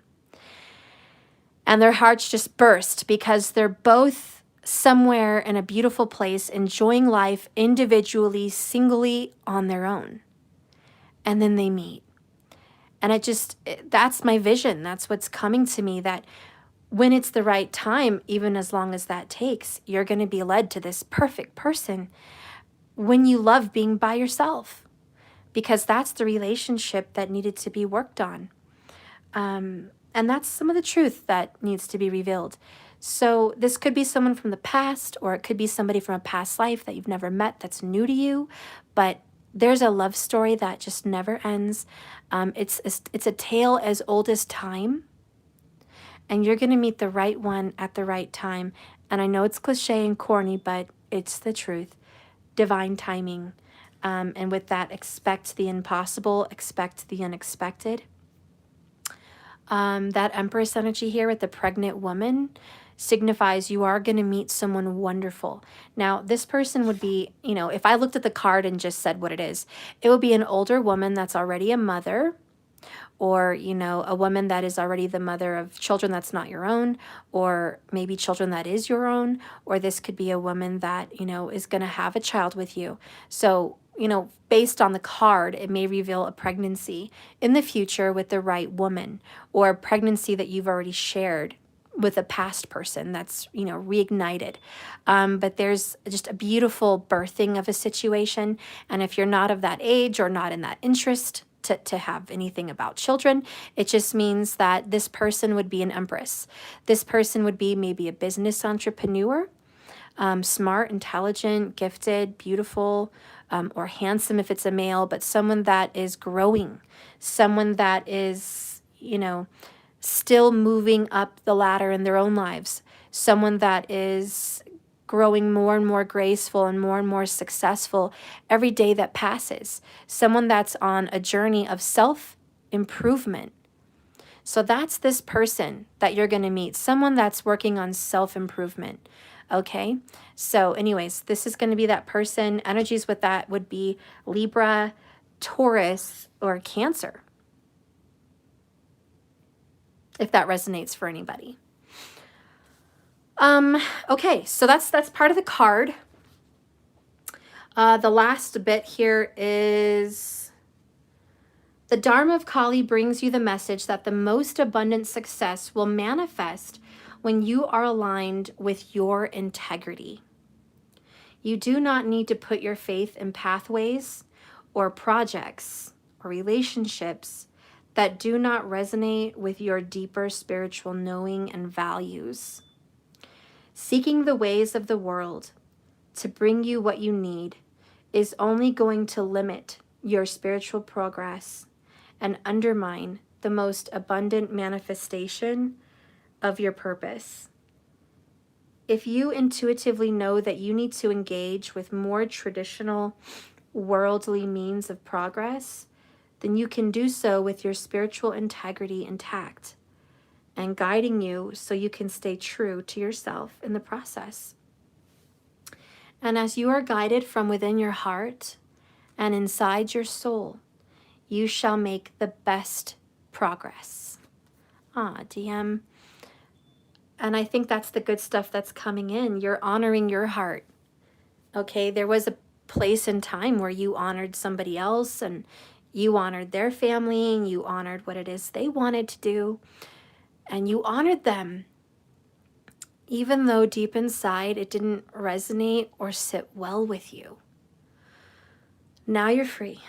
And their hearts just burst because they're both somewhere in a beautiful place, enjoying life individually, singly, on their own. And then they meet. And that's my vision. That's what's coming to me, that when it's the right time, even as long as that takes, you're going to be led to this perfect person when you love being by yourself, because that's the relationship that needed to be worked on. And that's some of the truth that needs to be revealed. So this could be someone from the past, or it could be somebody from a past life that you've never met that's new to you, but there's a love story that just never ends. It's a tale as old as time, and you're going to meet the right one at the right time. And I know it's cliche and corny, but it's the truth. Divine timing. And with that, expect the impossible, expect the unexpected. That Empress energy here with the pregnant woman signifies you are going to meet someone wonderful. Now, this person would be, if I looked at the card and just said what it is, it would be an older woman that's already a mother, or, a woman that is already the mother of children that's not your own, or maybe children that is your own, or this could be a woman that, is going to have a child with you. So, based on the card, it may reveal a pregnancy in the future with the right woman, or a pregnancy that you've already shared with a past person that's, reignited. But there's just a beautiful birthing of a situation. And if you're not of that age or not in that interest to have anything about children, it just means that this person would be an empress. This person would be maybe a business entrepreneur, smart, intelligent, gifted, beautiful, or handsome if it's a male, but someone that is growing, someone that is, still moving up the ladder in their own lives, someone that is growing more and more graceful and more successful every day that passes, someone that's on a journey of self-improvement, So that's this person that you're going to meet, someone that's working on self-improvement. Okay, so anyways, this is going to be that person. Energies with that would be Libra, Taurus, or Cancer, if that resonates for anybody. Okay, so that's part of the card. The last bit here is the Dharma of Kali brings you the message that the most abundant success will manifest when you are aligned with your integrity. You do not need to put your faith in pathways or projects or relationships that do not resonate with your deeper spiritual knowing and values. Seeking the ways of the world to bring you what you need is only going to limit your spiritual progress and undermine the most abundant manifestation of your purpose. If you intuitively know that you need to engage with more traditional worldly means of progress, then you can do so with your spiritual integrity intact and guiding you so you can stay true to yourself in the process. And as you are guided from within your heart and inside your soul, you shall make the best progress. DM. And I think that's the good stuff that's coming in. You're honoring your heart. Okay, there was a place in time where you honored somebody else and you honored their family and you honored what it is they wanted to do. And you honored them, even though deep inside it didn't resonate or sit well with you. Now you're free.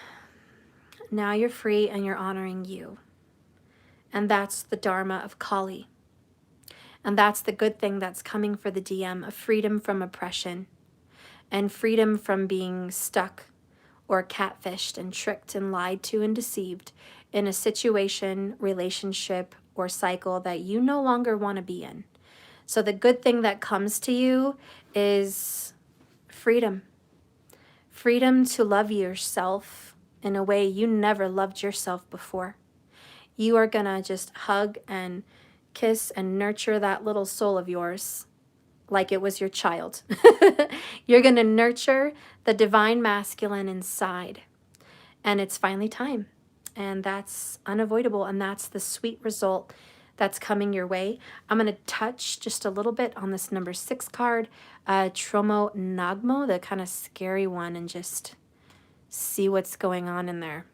Now you're free and you're honoring you. And that's the Dharma of Kali. And that's the good thing that's coming for the DM, of freedom from oppression and freedom from being stuck or catfished and tricked and lied to and deceived in a situation, relationship, or cycle that you no longer want to be in. So the good thing that comes to you is freedom. Freedom to love yourself in a way you never loved yourself before. You are going to just hug and kiss and nurture that little soul of yours like it was your child. You're going to nurture the divine masculine inside. And it's finally time. And that's unavoidable. And that's the sweet result that's coming your way. I'm going to touch just a little bit on this number 6 card, Tromo Nagmo, the kind of scary one, and just see what's going on in there.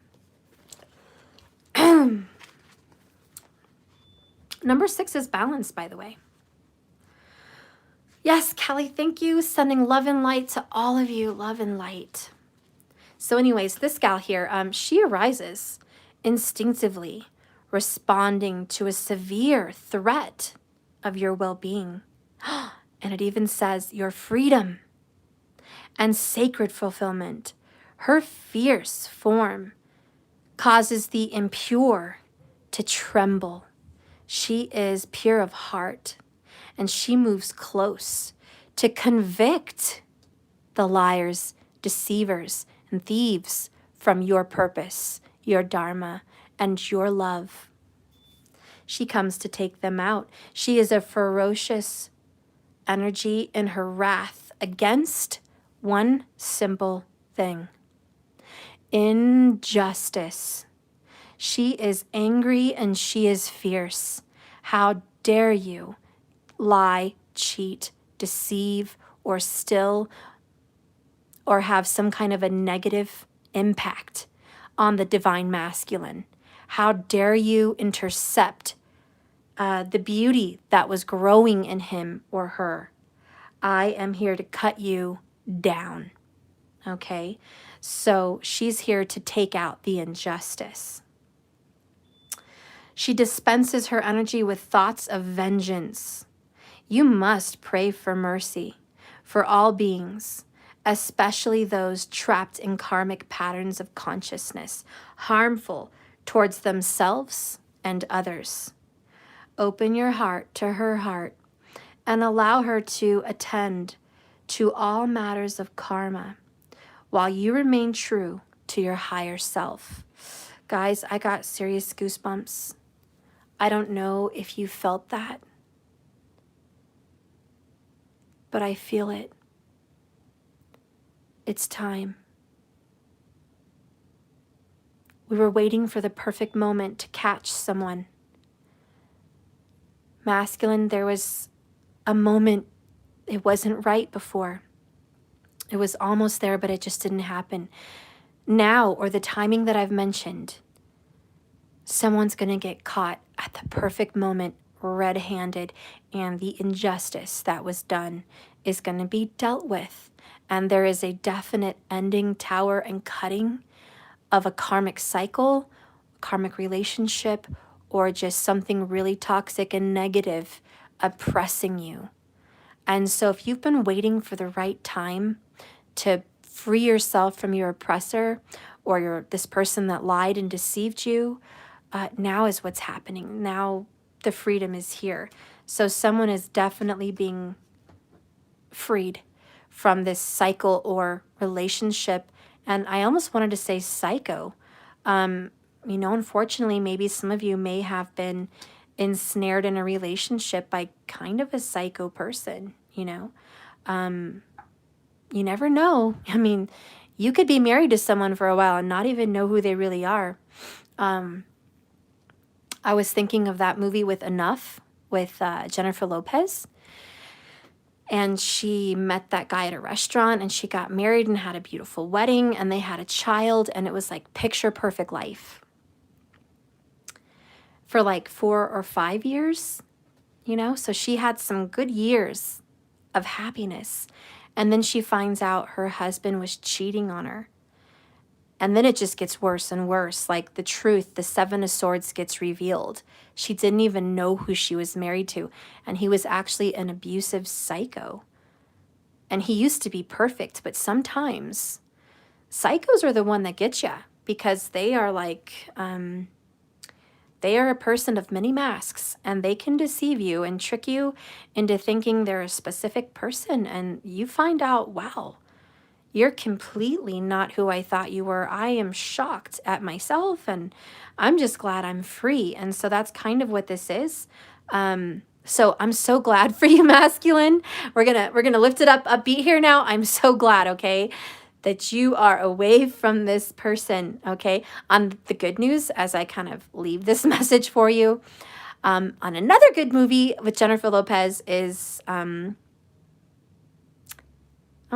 Number 6 is balance, by the way. Yes, Kelly, thank you. Sending love and light to all of you. Love and light. So anyways, this gal here, she arises instinctively, responding to a severe threat of your well-being. And it even says your freedom and sacred fulfillment. Her fierce form causes the impure to tremble. She is pure of heart, and she moves close to convict the liars, deceivers, and thieves from your purpose, your dharma, and your love. She comes to take them out. She is a ferocious energy in her wrath against one simple thing: injustice. She is angry and she is fierce. How dare you lie, cheat, deceive, or steal, or have some kind of a negative impact on the divine masculine? How dare you intercept the beauty that was growing in him or her? I am here to cut you down. Okay? So she's here to take out the injustice. She dispenses her energy with thoughts of vengeance. You must pray for mercy for all beings, especially those trapped in karmic patterns of consciousness, harmful towards themselves and others. Open your heart to her heart and allow her to attend to all matters of karma while you remain true to your higher self. Guys, I got serious goosebumps. I don't know if you felt that, but I feel it. It's time. We were waiting for the perfect moment to catch someone. Masculine, there was a moment, it wasn't right before. It was almost there, but it just didn't happen. Now, or the timing that I've mentioned, someone's going to get caught at the perfect moment, red-handed, and the injustice that was done is going to be dealt with. And there is a definite ending, tower, and cutting of a karmic cycle, karmic relationship, or just something really toxic and negative oppressing you. And so if you've been waiting for the right time to free yourself from your oppressor or this person that lied and deceived you, now is what's happening. Now the freedom is here. So someone is definitely being freed from this cycle or relationship. And I almost wanted to say psycho. Unfortunately, maybe some of you may have been ensnared in a relationship by kind of a psycho person, You never know. I mean, you could be married to someone for a while and not even know who they really are. I was thinking of that movie with Enough with Jennifer Lopez. And she met that guy at a restaurant and she got married and had a beautiful wedding and they had a child and it was like picture perfect life. For like 4 or 5 years, so she had some good years of happiness. And then she finds out her husband was cheating on her. And then it just gets worse and worse. Like the truth, the 7 of Swords gets revealed. She didn't even know who she was married to. And he was actually an abusive psycho. And he used to be perfect. But sometimes psychos are the one that gets you. Because they are like, they are a person of many masks. And they can deceive you and trick you into thinking they're a specific person. And you find out, wow, you're completely not who I thought you were. I am shocked at myself and I'm just glad I'm free. And so that's kind of what this is. So I'm so glad for you, masculine. We're gonna lift it up a beat here now. I'm so glad, okay, that you are away from this person, okay? On the good news, as I kind of leave this message for you, on another good movie with Jennifer Lopez is, oh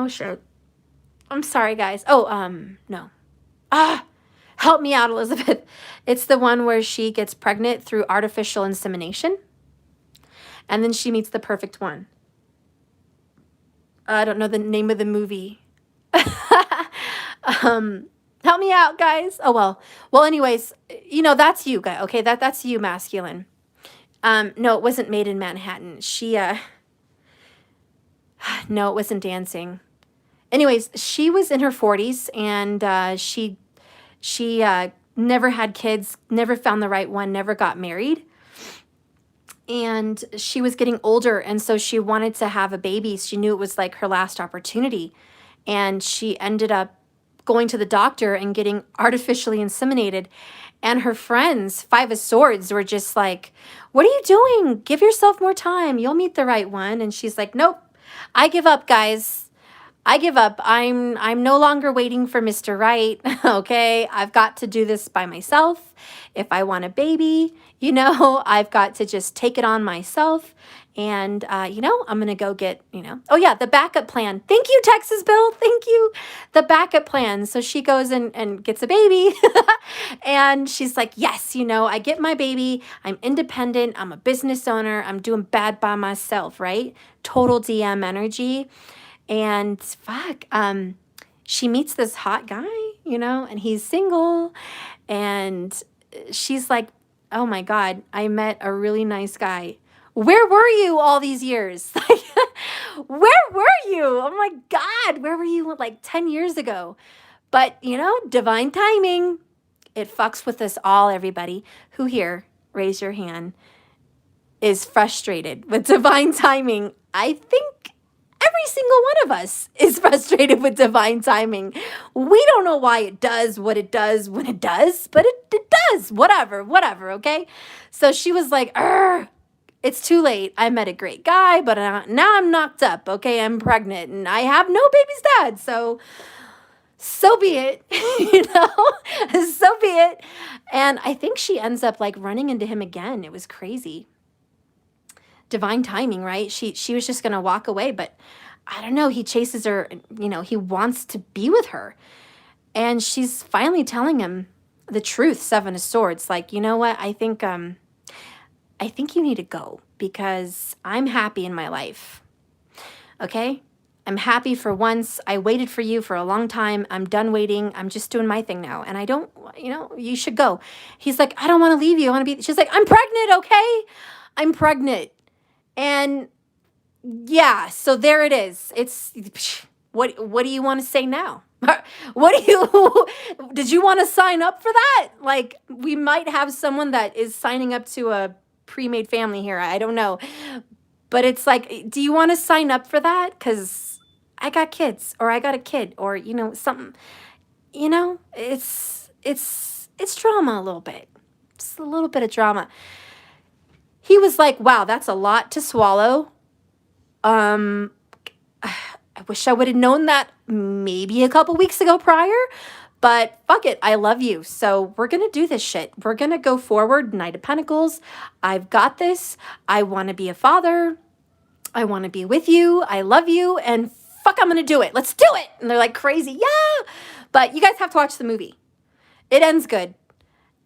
shit. I'm sorry, guys. Oh, no. Help me out, Elizabeth. It's the one where she gets pregnant through artificial insemination. And then she meets the perfect one. I don't know the name of the movie. Help me out, guys. Oh, well. Well, anyways, that's you, guys. Okay, that's you, masculine. No, it wasn't Made in Manhattan. No, it wasn't Dancing. Anyways, she was in her 40s and she never had kids, never found the right one, never got married. And she was getting older, and so she wanted to have a baby. She knew it was like her last opportunity. And she ended up going to the doctor and getting artificially inseminated. And her friends, 5 of Swords, were just like, what are you doing? Give yourself more time. You'll meet the right one. And she's like, nope, I give up, guys. I give up. I'm no longer waiting for Mr. Right. Okay. I've got to do this by myself. If I want a baby, I've got to just take it on myself. And, I'm going to go get, oh yeah, the backup plan. Thank you, Texas Bill. Thank you. The backup plan. So she goes and gets a baby and she's like, yes, I get my baby. I'm independent. I'm a business owner. I'm doing bad by myself, right? Total DM energy. And she meets this hot guy, and he's single. And she's like, oh my God, I met a really nice guy. Where were you all these years? Where were you? Oh my God, where were you like 10 years ago? But, divine timing, it fucks with us all, everybody. Who here, raise your hand, is frustrated with divine timing? I think Every single one of us is frustrated with divine timing. We don't know why it does what it does when it does, but it does. Whatever, okay? So she was like, it's too late. I met a great guy, but now I'm knocked up, okay? I'm pregnant, and I have no baby's dad, so be it, so be it. And I think she ends up like running into him again. It was crazy. Divine timing, right? She was just going to walk away, but I don't know. He chases her, he wants to be with her. And she's finally telling him the truth, Seven of Swords. Like, you know what? I think you need to go because I'm happy in my life. Okay? I'm happy for once. I waited for you for a long time. I'm done waiting. I'm just doing my thing now. And I don't, you should go. He's like, I don't want to leave you. I want to be, she's like, I'm pregnant, okay? I'm pregnant. And yeah, so there it is. It's, what do you want to say now? Did you want to sign up for that? Like, we might have someone that is signing up to a pre-made family here. I don't know. But it's like, do you want to sign up for that? Because I got kids, or I got a kid, or, something, it's drama a little bit. Just a little bit of drama. He was like, wow, that's a lot to swallow. I wish I would have known that maybe a couple weeks ago prior, but fuck it. I love you. So we're going to do this shit. We're going to go forward. Knight of Pentacles. I've got this. I want to be a father. I want to be with you. I love you. And fuck, I'm going to do it. Let's do it. And they're like crazy. Yeah. But you guys have to watch the movie. It ends good.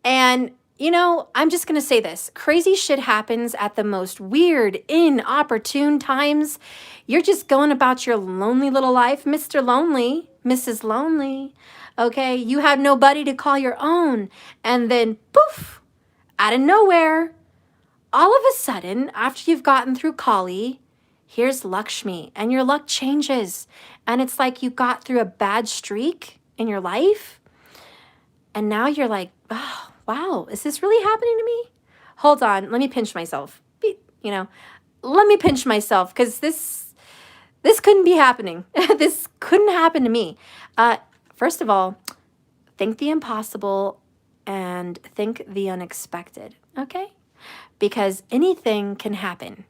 And I'm just going to say this. Crazy shit happens at the most weird, inopportune times. You're just going about your lonely little life, Mr. Lonely, Mrs. Lonely. Okay, you have nobody to call your own. And then, poof, out of nowhere, all of a sudden, after you've gotten through Kali, here's Lakshmi. And your luck changes. And it's like you got through a bad streak in your life. And now you're like, oh, wow, is this really happening to me? Hold on, let me pinch myself. Let me pinch myself because this couldn't be happening. This couldn't happen to me. First of all, think the impossible and think the unexpected, okay? Because anything can happen.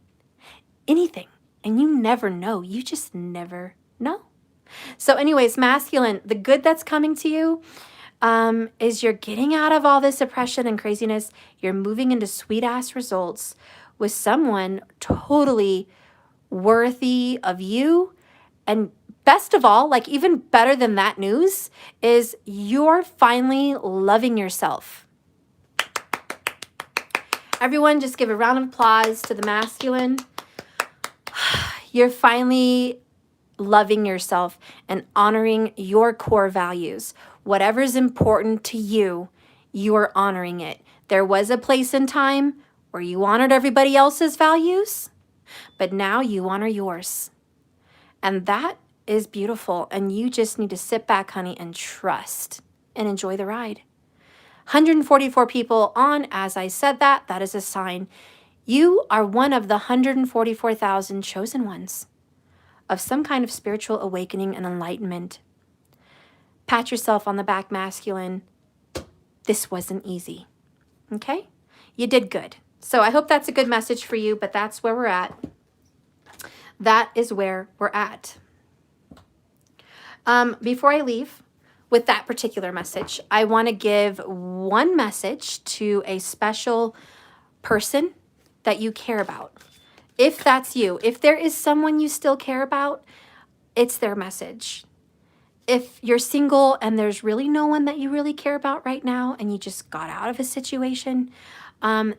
Anything. And you never know. You just never know. So anyways, masculine, the good that's coming to you is you're getting out of all this oppression and craziness. You're moving into sweet-ass results with someone totally worthy of you. And best of all, like even better than that news, is you're finally loving yourself. Everyone, just give a round of applause to the masculine. You're finally loving yourself and honoring your core values. Whatever's important to you, you are honoring it. There was a place in time where you honored everybody else's values, but now you honor yours. And that is beautiful. And you just need to sit back, honey, and trust and enjoy the ride. 144 people on. As I said that is a sign. You are one of the 144,000 chosen ones of some kind of spiritual awakening and enlightenment. Pat yourself on the back, masculine. This wasn't easy. Okay? You did good. So I hope that's a good message for you, but that's where we're at. That is where we're at. Before I leave with that particular message, I want to give one message to a special person that you care about. If that's you, if there is someone you still care about, it's their message. If you're single and there's really no one that you really care about right now and you just got out of a situation,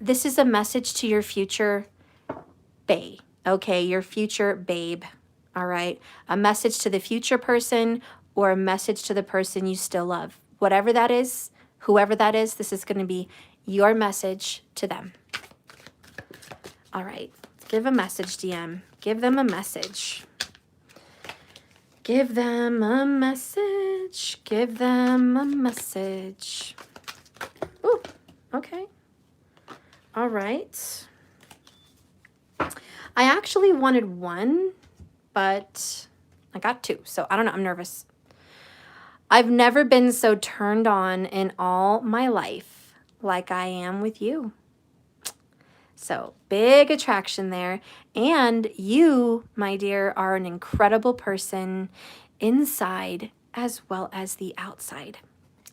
this is a message to your future bae, okay? Your future babe, all right? A message to the future person or a message to the person you still love. Whatever that is, whoever that is, this is going to be your message to them. All right, give a message, DM. Give them a message. Give them a message. Give them a message. Ooh, okay. All right. I actually wanted one, but I got 2. So I don't know. I'm nervous. I've never been so turned on in all my life like I am with you. So big attraction there. And you, my dear, are an incredible person inside as well as the outside.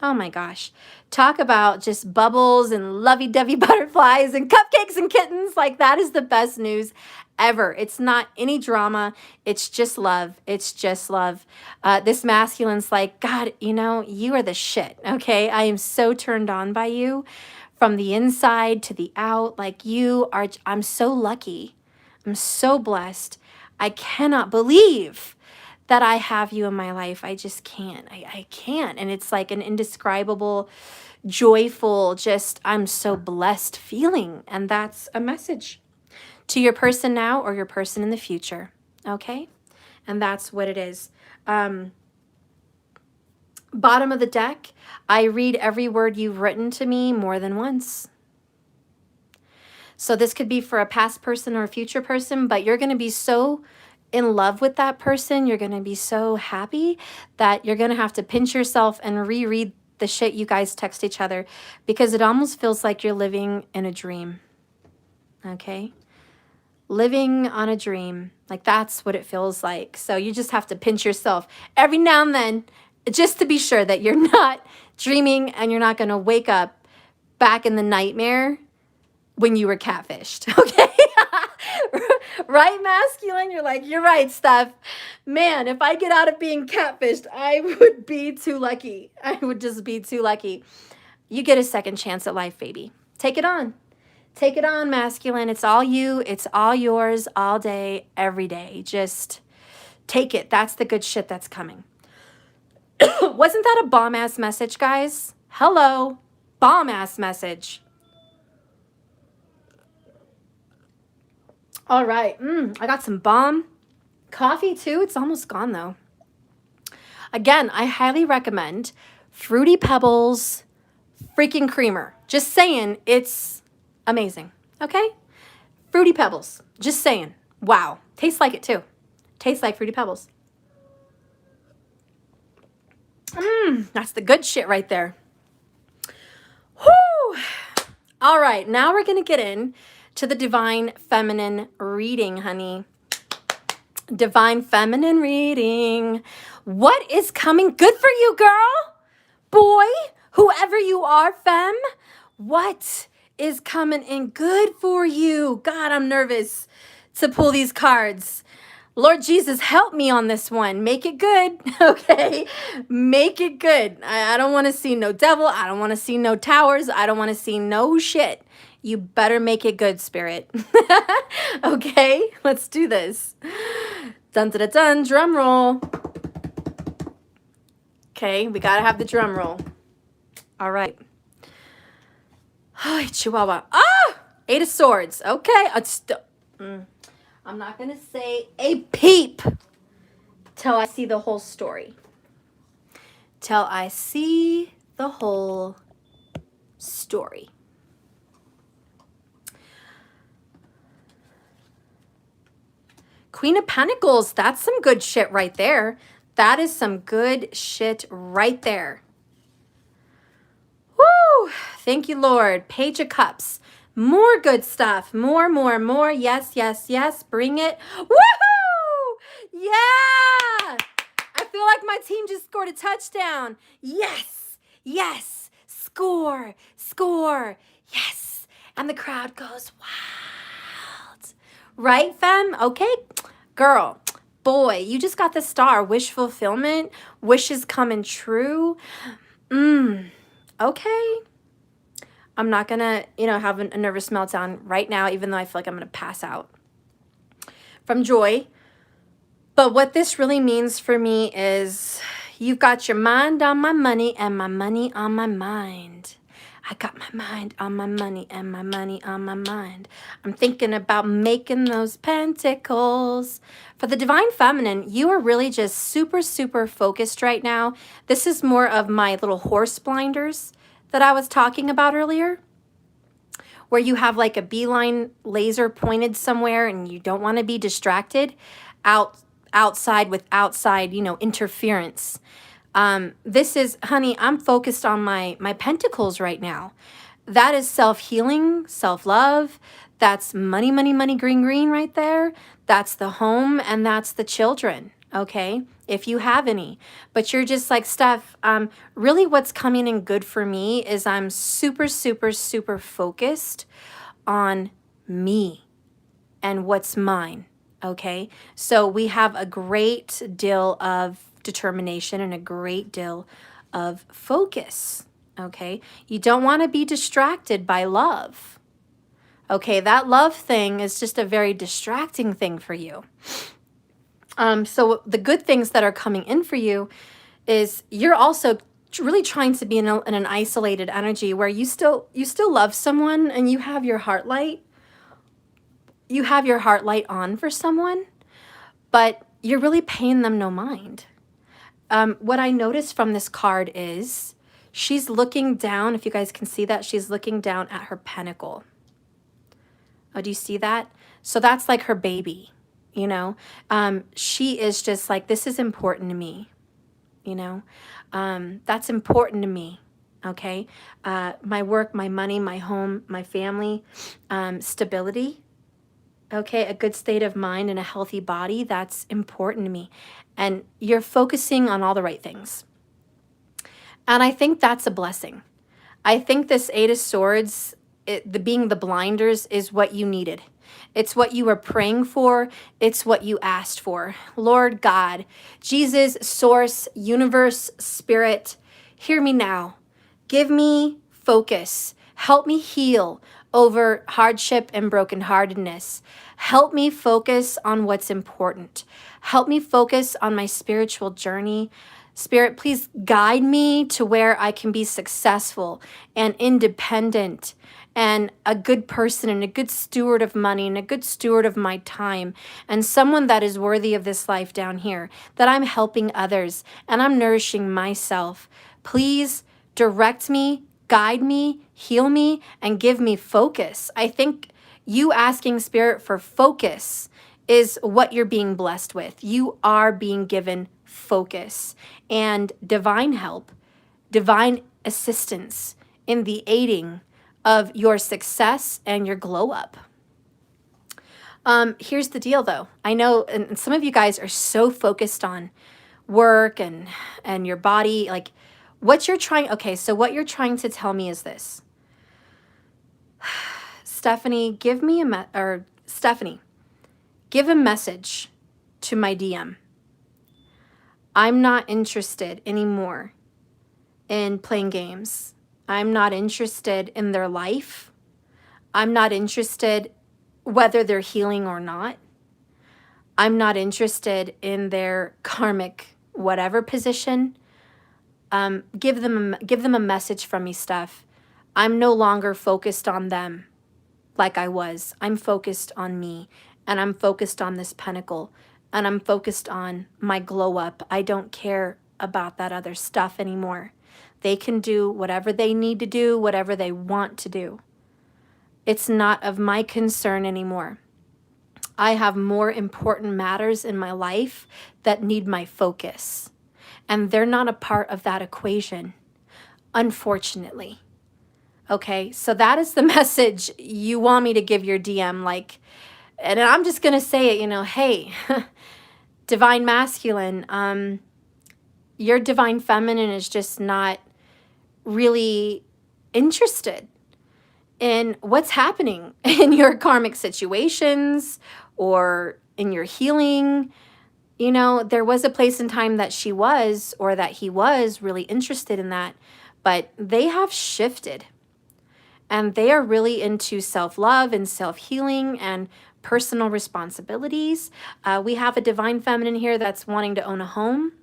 Oh my gosh. Talk about just bubbles and lovey-dovey butterflies and cupcakes and kittens. Like, that is the best news ever. It's not any drama. It's just love. It's just love. This masculine's like, God, you know, you are the shit. Okay. I am so turned on by you from the inside to the out. Like, you are, I'm so lucky. I'm so blessed. I cannot believe that I have you in my life. I just can't. I can't. And it's like an indescribable, joyful, just I'm so blessed feeling. And that's a message to your person now or your person in the future. Okay? And that's what it is. Bottom of the deck, I read every word you've written to me more than once. So this could be for a past person or a future person, but you're going to be so in love with that person, you're going to be so happy that you're going to have to pinch yourself and reread the shit you guys text each other, because it almost feels like you're living in a dream. Okay? Living on a dream. Like, that's what it feels like. So you just have to pinch yourself every now and then just to be sure that you're not dreaming and you're not going to wake up back in the nightmare when you were catfished. Okay? Right, masculine? You're like, you're right, Steph. Man, if I get out of being catfished, I would be too lucky. I would just be too lucky. You get a second chance at life, baby. Take it on. Take it on, masculine. It's all you. It's all yours all day, every day. Just take it. That's the good shit that's coming. Wasn't that a bomb-ass message, guys? Hello. Bomb-ass message. All right. I got some bomb coffee too. It's almost gone though. Again, I highly recommend Fruity Pebbles freaking creamer. Just saying, it's amazing. Okay? Fruity Pebbles. Just saying. Wow. Tastes like it too. Tastes like Fruity Pebbles. That's the good shit right there. Whoo! All right. Now we're going to get in to the Divine Feminine reading, honey. Divine Feminine reading. What is coming good for you, girl? Boy, whoever you are, femme. What is coming in good for you? God, I'm nervous to pull these cards. Lord Jesus, help me on this one. Make it good, okay? Make it good. I don't want to see no devil. I don't want to see no towers. I don't want to see no shit. You better make it good, Spirit. Okay, let's do this. Dun, dun, dun, dun, drum roll. Okay, we gotta have the drum roll. All right. Hi, Chihuahua. Ah! 8 of Swords. Okay, I'm not gonna say a peep till I see the whole story. Till I see the whole story. Queen of Pentacles, that's some good shit right there. That is some good shit right there. Woo! Thank you, Lord. Page of Cups. More good stuff. More. Yes, yes, yes. Bring it. Woohoo! Yeah! I feel like my team just scored a touchdown. Yes! Yes! Score! Yes! And the crowd goes wild. Right, femme? Okay. Girl, boy, you just got the star. Wish fulfillment. Wishes coming true. Okay. I'm not going to, have a nervous meltdown right now, even though I feel like I'm going to pass out from joy. But what this really means for me is you've got your mind on my money and my money on my mind. I got my mind on my money and my money on my mind. I'm thinking about making those pentacles. For the Divine Feminine, you are really just super, super focused right now. This is more of my little horse blinders that I was talking about earlier, where you have like a beeline laser pointed somewhere and you don't want to be distracted. outside with outside, interference. This is, honey, I'm focused on my pentacles right now. That is self-healing, self-love. That's money, money, money, green, green right there. That's the home and that's the children, okay? If you have any. But you're just like, Steph, really what's coming in good for me is I'm super, super, super focused on me and what's mine, okay? So we have a great deal of determination and a great deal of focus, okay? You don't want to be distracted by love, okay? That love thing is just a very distracting thing for you. So the good things that are coming in for you is you're also really trying to be in an isolated energy where you still love someone and you have your heart light. You have your heart light on for someone, but you're really paying them no mind. What I noticed from this card is she's looking down. If you guys can see that, she's looking down at her pentacle. Oh, do you see that? So that's like her baby, she is just like, this is important to me, that's important to me. Okay. My work, my money, my home, my family, stability. Okay. A good state of mind and a healthy body. That's important to me. And you're focusing on all the right things. And I think that's a blessing. I think this Eight of Swords, being the blinders is what you needed. It's what you were praying for. It's what you asked for. Lord God, Jesus, Source, Universe, Spirit, hear me now. Give me focus. Help me heal over hardship and brokenheartedness. Help me focus on what's important. Help me focus on my spiritual journey. Spirit, please guide me to where I can be successful and independent and a good person and a good steward of money and a good steward of my time and someone that is worthy of this life down here, that I'm helping others and I'm nourishing myself. Please direct me, guide me, heal me, and give me focus. I think you asking Spirit for focus is what you're being blessed with. You are being given focus and divine help, divine assistance in the aiding of your success and your glow up. Here's the deal though. I know, and some of you guys are so focused on work and your body, like what you're trying, okay, so what you're trying to tell me is this. Stephanie, give a message to my DM. I'm not interested anymore in playing games. I'm not interested in their life. I'm not interested whether they're healing or not. I'm not interested in their karmic whatever position. Give them a message from me, Steph. I'm no longer focused on them like I was. I'm focused on me, and I'm focused on this pentacle, and I'm focused on my glow up. I don't care about that other stuff anymore. They can do whatever they need to do, whatever they want to do. It's not of my concern anymore. I have more important matters in my life that need my focus, and they're not a part of that equation, unfortunately. Okay, so that is the message you want me to give your DM, like, and I'm just going to say it, hey, divine masculine, your divine feminine is just not really interested in what's happening in your karmic situations or in your healing. There was a place and time that she was, or that he was really interested in that, but they have shifted and they are really into self-love and self-healing and personal responsibilities. We have a divine feminine here that's wanting to own a home.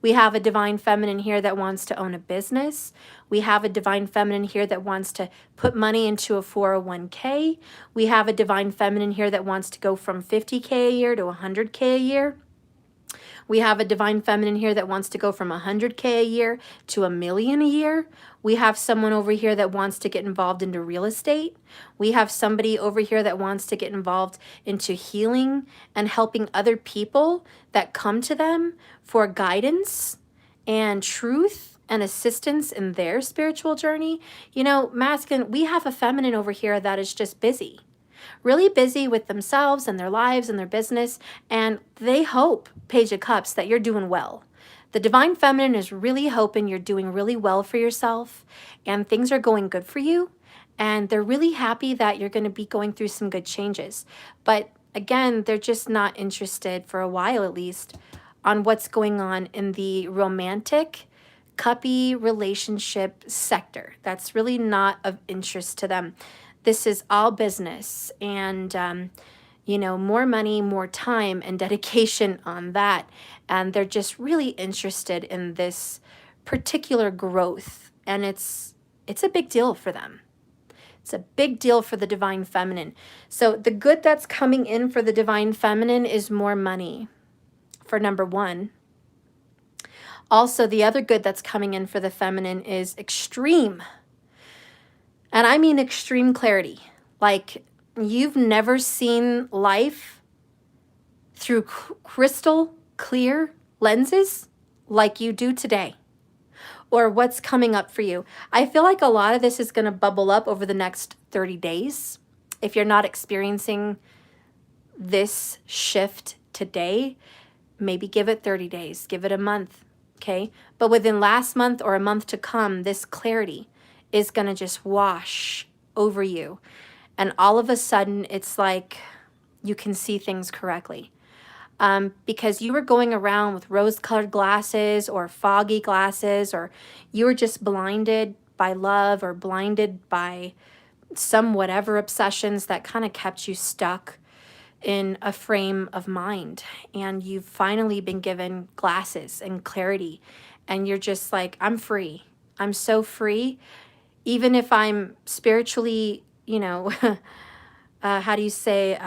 We have a divine feminine here that wants to own a business. We have a divine feminine here that wants to put money into a 401k. We have a divine feminine here that wants to go from 50K a year to 100K a year. We have a divine feminine here that wants to go from 100K a year to 1 million a year. We have someone over here that wants to get involved into real estate. We have somebody over here that wants to get involved into healing and helping other people that come to them for guidance and truth and assistance in their spiritual journey. You know, masculine, we have a feminine over here that is just busy, really busy with themselves and their lives and their business, and they hope, Page of Cups, that you're doing well. The divine feminine is really hoping you're doing really well for yourself and things are going good for you, and they're really happy that you're going to be going through some good changes. But again, they're just not interested, for a while at least, on what's going on in the romantic, cuppy relationship sector. That's really not of interest to them. This is all business and, you know, more money, more time and dedication on that. And they're just really interested in this particular growth. And it's a big deal for them. It's a big deal for the divine feminine. So the good that's coming in for the divine feminine is more money, for number one. Also, the other good that's coming in for the feminine is extreme. And I mean extreme clarity. Like, you've never seen life through crystal clear lenses like you do today, or what's coming up for you. I feel like a lot of this is going to bubble up over the next 30 days. If you're not experiencing this shift today, maybe give it 30 days, give it a month, okay? But within last month or a month to come, this clarity is going to just wash over you. And all of a sudden, it's like you can see things correctly. Because you were going around with rose-colored glasses or foggy glasses, or you were just blinded by love or blinded by some whatever obsessions that kind of kept you stuck in a frame of mind. And you've finally been given glasses and clarity. And you're just like, I'm free. I'm so free. Even if I'm spiritually, you know, how do you say,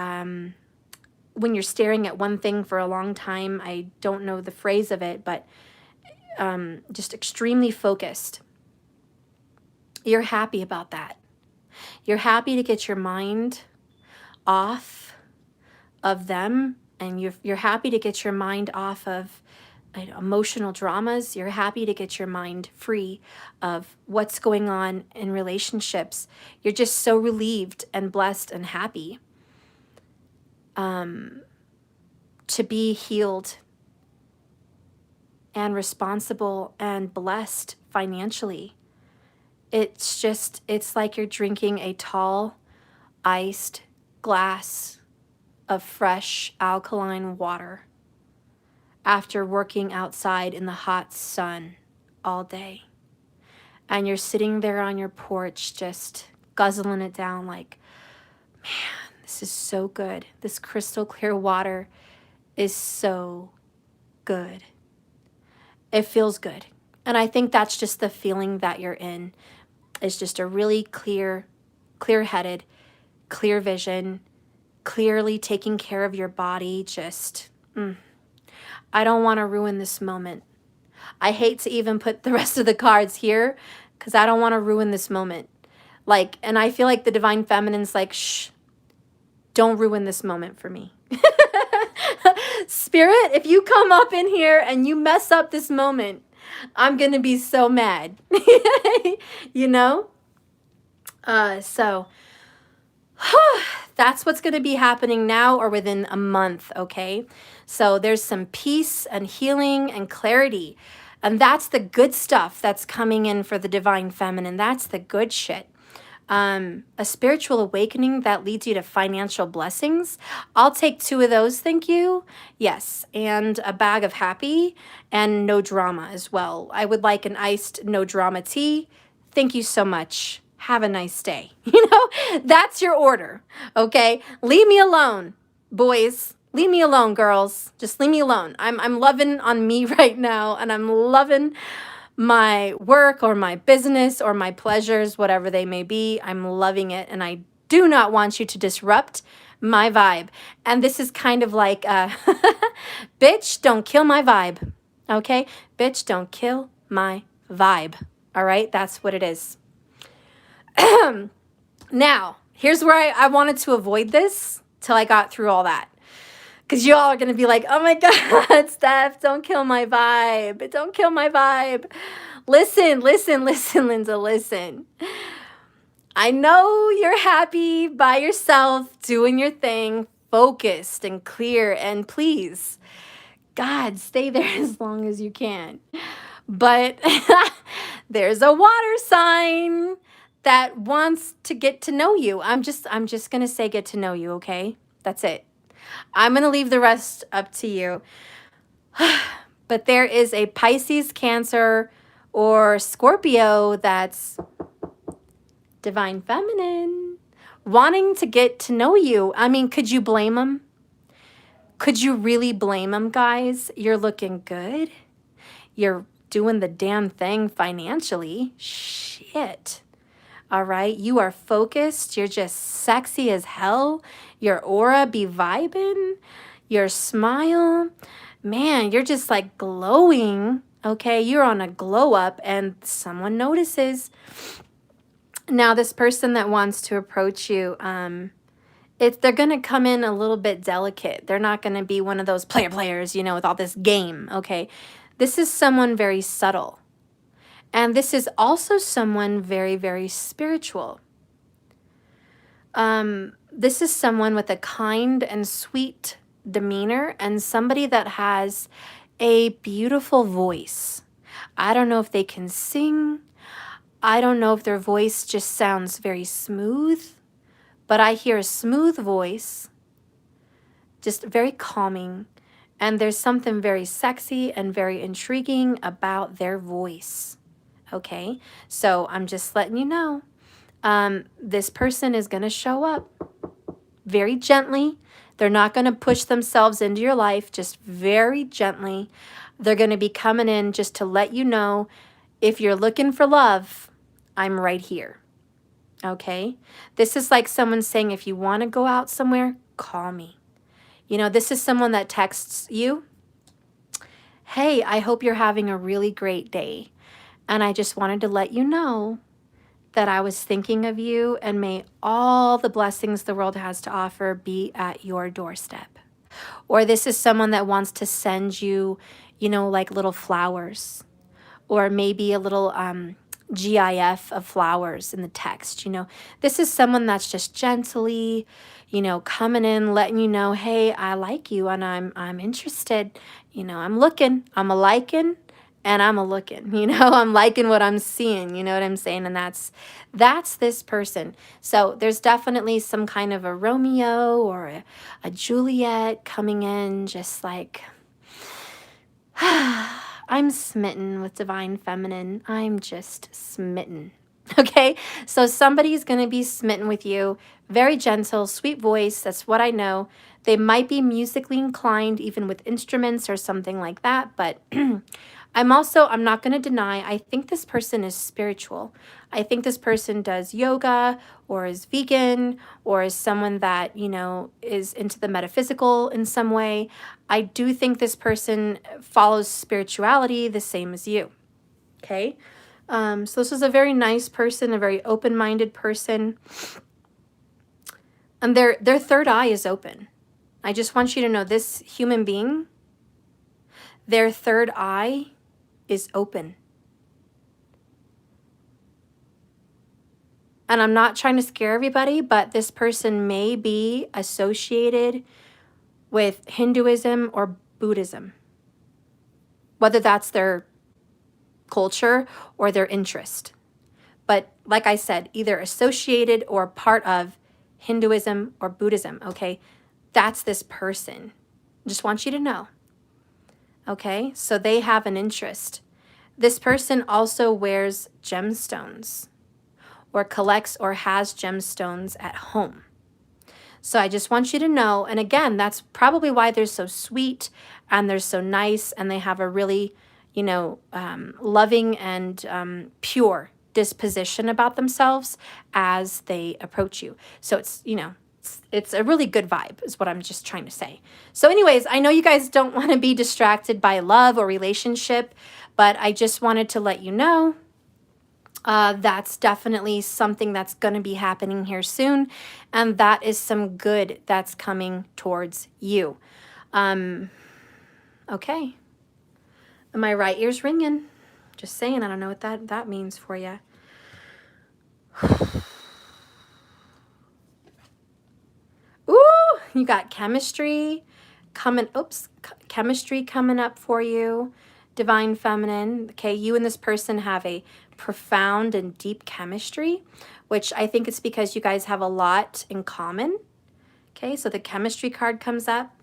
when you're staring at one thing for a long time, I don't know the phrase of it, but just extremely focused. You're happy about that. You're happy to get your mind off of them, and you're happy to get your mind off of emotional dramas. You're happy to get your mind free of what's going on in relationships. You're just so relieved and blessed and happy to be healed and responsible and blessed financially. It's like you're drinking a tall, iced glass of fresh alkaline water after working outside in the hot sun all day. And you're sitting there on your porch just guzzling it down like, man, this is so good. This crystal clear water is so good. It feels good. And I think that's just the feeling that you're in. It's just a really clear-headed, clear vision, clearly taking care of your body. Just, I don't want to ruin this moment. I hate to even put the rest of the cards here because I don't want to ruin this moment. Like, and I feel like the divine feminine's like, shh, don't ruin this moment for me. Spirit, if you come up in here and you mess up this moment, I'm going to be so mad. You know? So that's what's going to be happening now or within a month, okay? So there's some peace and healing and clarity. And that's the good stuff that's coming in for the divine feminine. That's the good shit. A spiritual awakening that leads you to financial blessings. I'll take 2 of those, thank you. Yes, and a bag of happy and no drama as well. I would like an iced no drama tea. Thank you so much. Have a nice day. You know, that's your order, okay? Leave me alone, boys. Leave me alone, girls. Just leave me alone. I'm loving on me right now, and I'm loving my work or my business or my pleasures, whatever they may be. I'm loving it, and I do not want you to disrupt my vibe. And this is kind of like, bitch, don't kill my vibe. Okay? Bitch, don't kill my vibe. All right? That's what it is. Now, here's where I wanted to avoid this till I got through all that. Because you all are going to be like, oh my God, Steph, don't kill my vibe. Don't kill my vibe. Listen, Linda, listen. I know you're happy by yourself, doing your thing, focused and clear, and please, God, stay there as long as you can. But there's a water sign that wants to get to know you. I'm just going to say get to know you, okay? That's it. I'm going to leave the rest up to you. But there is a Pisces, Cancer, or Scorpio that's divine feminine, wanting to get to know you. I mean, could you blame them? Could you really blame them, guys? You're looking good. You're doing the damn thing financially. Shit. All right. You are focused. You're just sexy as hell. Your aura be vibing. Your smile. Man, you're just like glowing. Okay. You're on a glow up and someone notices. Now, this person that wants to approach you, they're going to come in a little bit delicate. They're not going to be one of those players, you know, with all this game, okay? This is someone very subtle. And this is also someone very, very spiritual. This is someone with a kind and sweet demeanor and somebody that has a beautiful voice. I don't know if they can sing. I don't know if their voice just sounds very smooth, but I hear a smooth voice, just very calming, and there's something very sexy and very intriguing about their voice, okay? So I'm just letting you know, this person is going to show up very gently. They're not going to push themselves into your life, just very gently. They're going to be coming in just to let you know, if you're looking for love, I'm right here. Okay? This is like someone saying, if you want to go out somewhere, call me. You know, this is someone that texts you, hey, I hope you're having a really great day. And I just wanted to let you know that I was thinking of you, and may all the blessings the world has to offer be at your doorstep. Or this is someone that wants to send you, you know, like little flowers, or maybe a little GIF of flowers in the text. You know, this is someone that's just gently, you know, coming in, letting you know, hey, I like you and I'm interested. You know, I'm looking, I'm a liking, and I'm a looking. You know, I'm liking what I'm seeing. You know what I'm saying? And that's this person. So there's definitely some kind of a Romeo or a Juliet coming in, just like, I'm smitten with divine feminine. I'm just smitten. Okay, so somebody's going to be smitten with you. Very gentle, sweet voice. That's what I know. They might be musically inclined, even with instruments or something like that. But I'm not going to deny, I think this person is spiritual. I think this person does yoga, or is vegan, or is someone that, you know, is into the metaphysical in some way. I do think this person follows spirituality the same as you. Okay? So this is a very nice person, a very open-minded person. And their third eye is open. I just want you to know, this human being, their third eye is open. And I'm not trying to scare everybody, but this person may be associated with Hinduism or Buddhism, whether that's their culture or their interest. But like I said, either associated or part of Hinduism or Buddhism, okay? That's this person. Just want you to know. Okay? So they have an interest. This person also wears gemstones, or collects or has gemstones at home. So I just want you to know, and again, that's probably why they're so sweet and they're so nice, and they have a really, you know, loving and pure disposition about themselves as they approach you. So it's, you know, it's a really good vibe is what I'm just trying to say. So anyways, I know you guys don't want to be distracted by love or relationship, but I just wanted to let you know that's definitely something that's going to be happening here soon. And that is some good that's coming towards you. Okay. My right ear's ringing. Just saying, I don't know what that means for you. Ooh, you got chemistry coming, chemistry coming up for you. Divine Feminine. Okay, you and this person have a profound and deep chemistry, which I think it's because you guys have a lot in common. Okay, so the chemistry card comes up.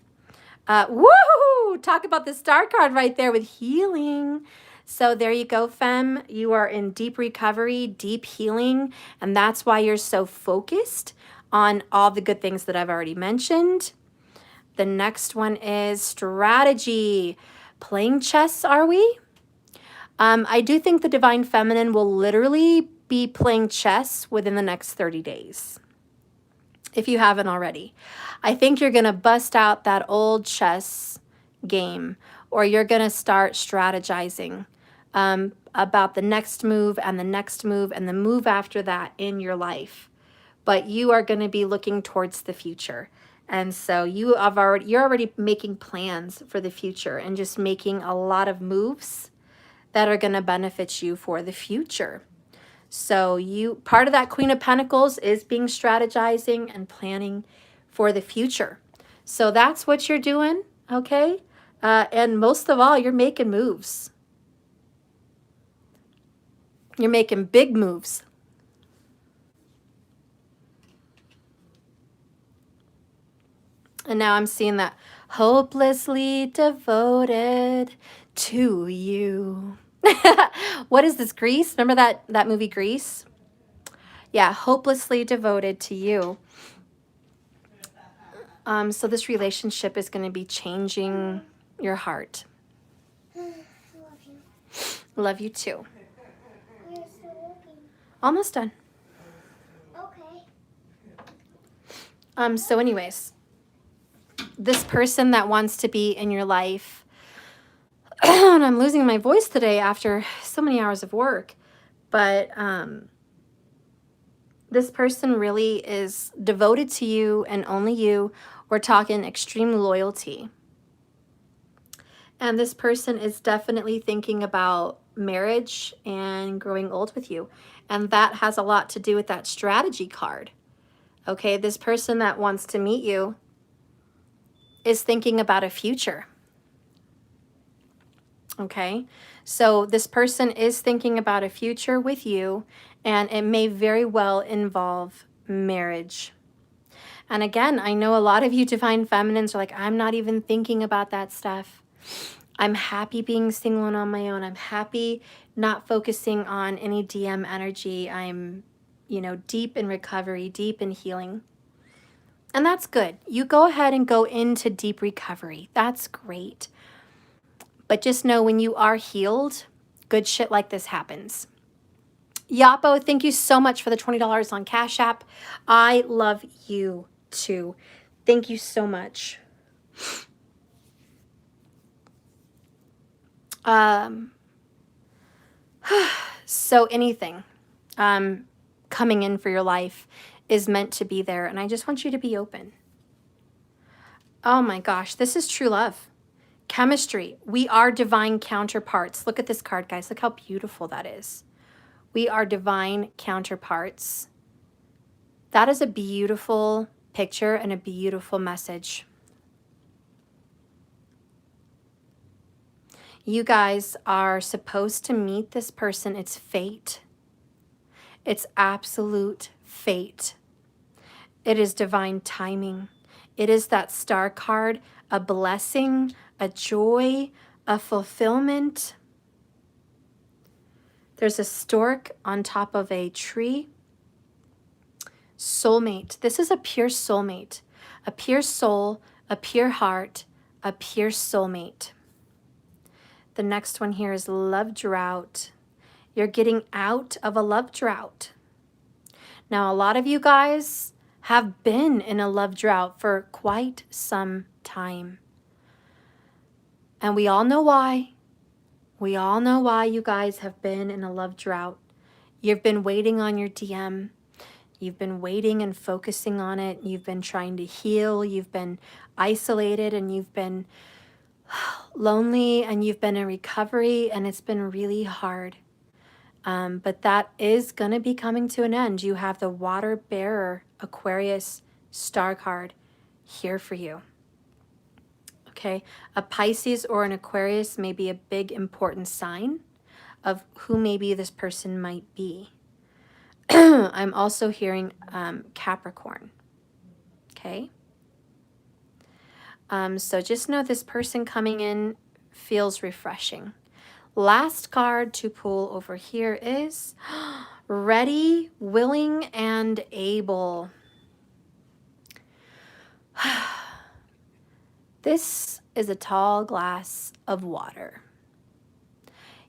Woo! Talk about the star card right there with healing. So there you go, Fem. You are in deep recovery, deep healing, and that's why you're so focused on all the good things that I've already mentioned. The next one is strategy. Playing chess, are we? I do think the Divine Feminine will literally be playing chess within the next 30 days. If you haven't already. I think you're going to bust out that old chess game, or you're going to start strategizing about the next move and the next move and the move after that in your life. But you are going to be looking towards the future. And so you're already making plans for the future and just making a lot of moves that are going to benefit you for the future. So part of that Queen of Pentacles is being strategizing and planning for the future. So that's what you're doing, okay? And most of all, you're making moves. You're making big moves. And now I'm seeing that hopelessly devoted to you. What is this, Grease? Remember that movie Grease? Yeah, hopelessly devoted to you. So this relationship is going to be changing your heart. Love you. Love you too. You're still working. Almost done. Okay. So anyways, this person that wants to be in your life, and I'm losing my voice today after so many hours of work, but this person really is devoted to you and only you. We're talking extreme loyalty. And this person is definitely thinking about marriage and growing old with you. And that has a lot to do with that strategy card. Okay, this person that wants to meet you is thinking about a future. Okay, so this person is thinking about a future with you, and it may very well involve marriage. And again, I know a lot of you Divine Feminines are like, I'm not even thinking about that stuff. I'm happy being single and on my own. I'm happy not focusing on any DM energy. I'm, deep in recovery, deep in healing. And that's good. You go ahead and go into deep recovery. That's great. But just know when you are healed, good shit like this happens. Yapo, thank you so much for the $20 on Cash App. I love you too. Thank you so much. So anything coming in for your life is meant to be there. And I just want you to be open. Oh my gosh, this is true love. Chemistry. We are divine counterparts. Look at this card, guys. Look how beautiful that is. We are divine counterparts. That is a beautiful picture and a beautiful message. You guys are supposed to meet this person. It's fate. It's absolute fate. It is divine timing. It is that star card, a blessing, a joy, a fulfillment. There's a stork on top of a tree. Soulmate. This is a pure soulmate, a pure soul, a pure heart, a pure soulmate. The next one here is love drought. You're getting out of a love drought. Now, a lot of you guys have been in a love drought for quite some time. And we all know why. We all know why you guys have been in a love drought. You've been waiting on your DM. You've been waiting and focusing on it. You've been trying to heal. You've been isolated and you've been lonely and you've been in recovery and it's been really hard. But that is going to be coming to an end. You have the water bearer Aquarius star card here for you. Okay, a Pisces or an Aquarius may be a big important sign of who maybe this person might be. I'm also hearing Capricorn. Okay. So just know this person coming in feels refreshing. Last card to pull over here is ready, willing, and able. This is a tall glass of water.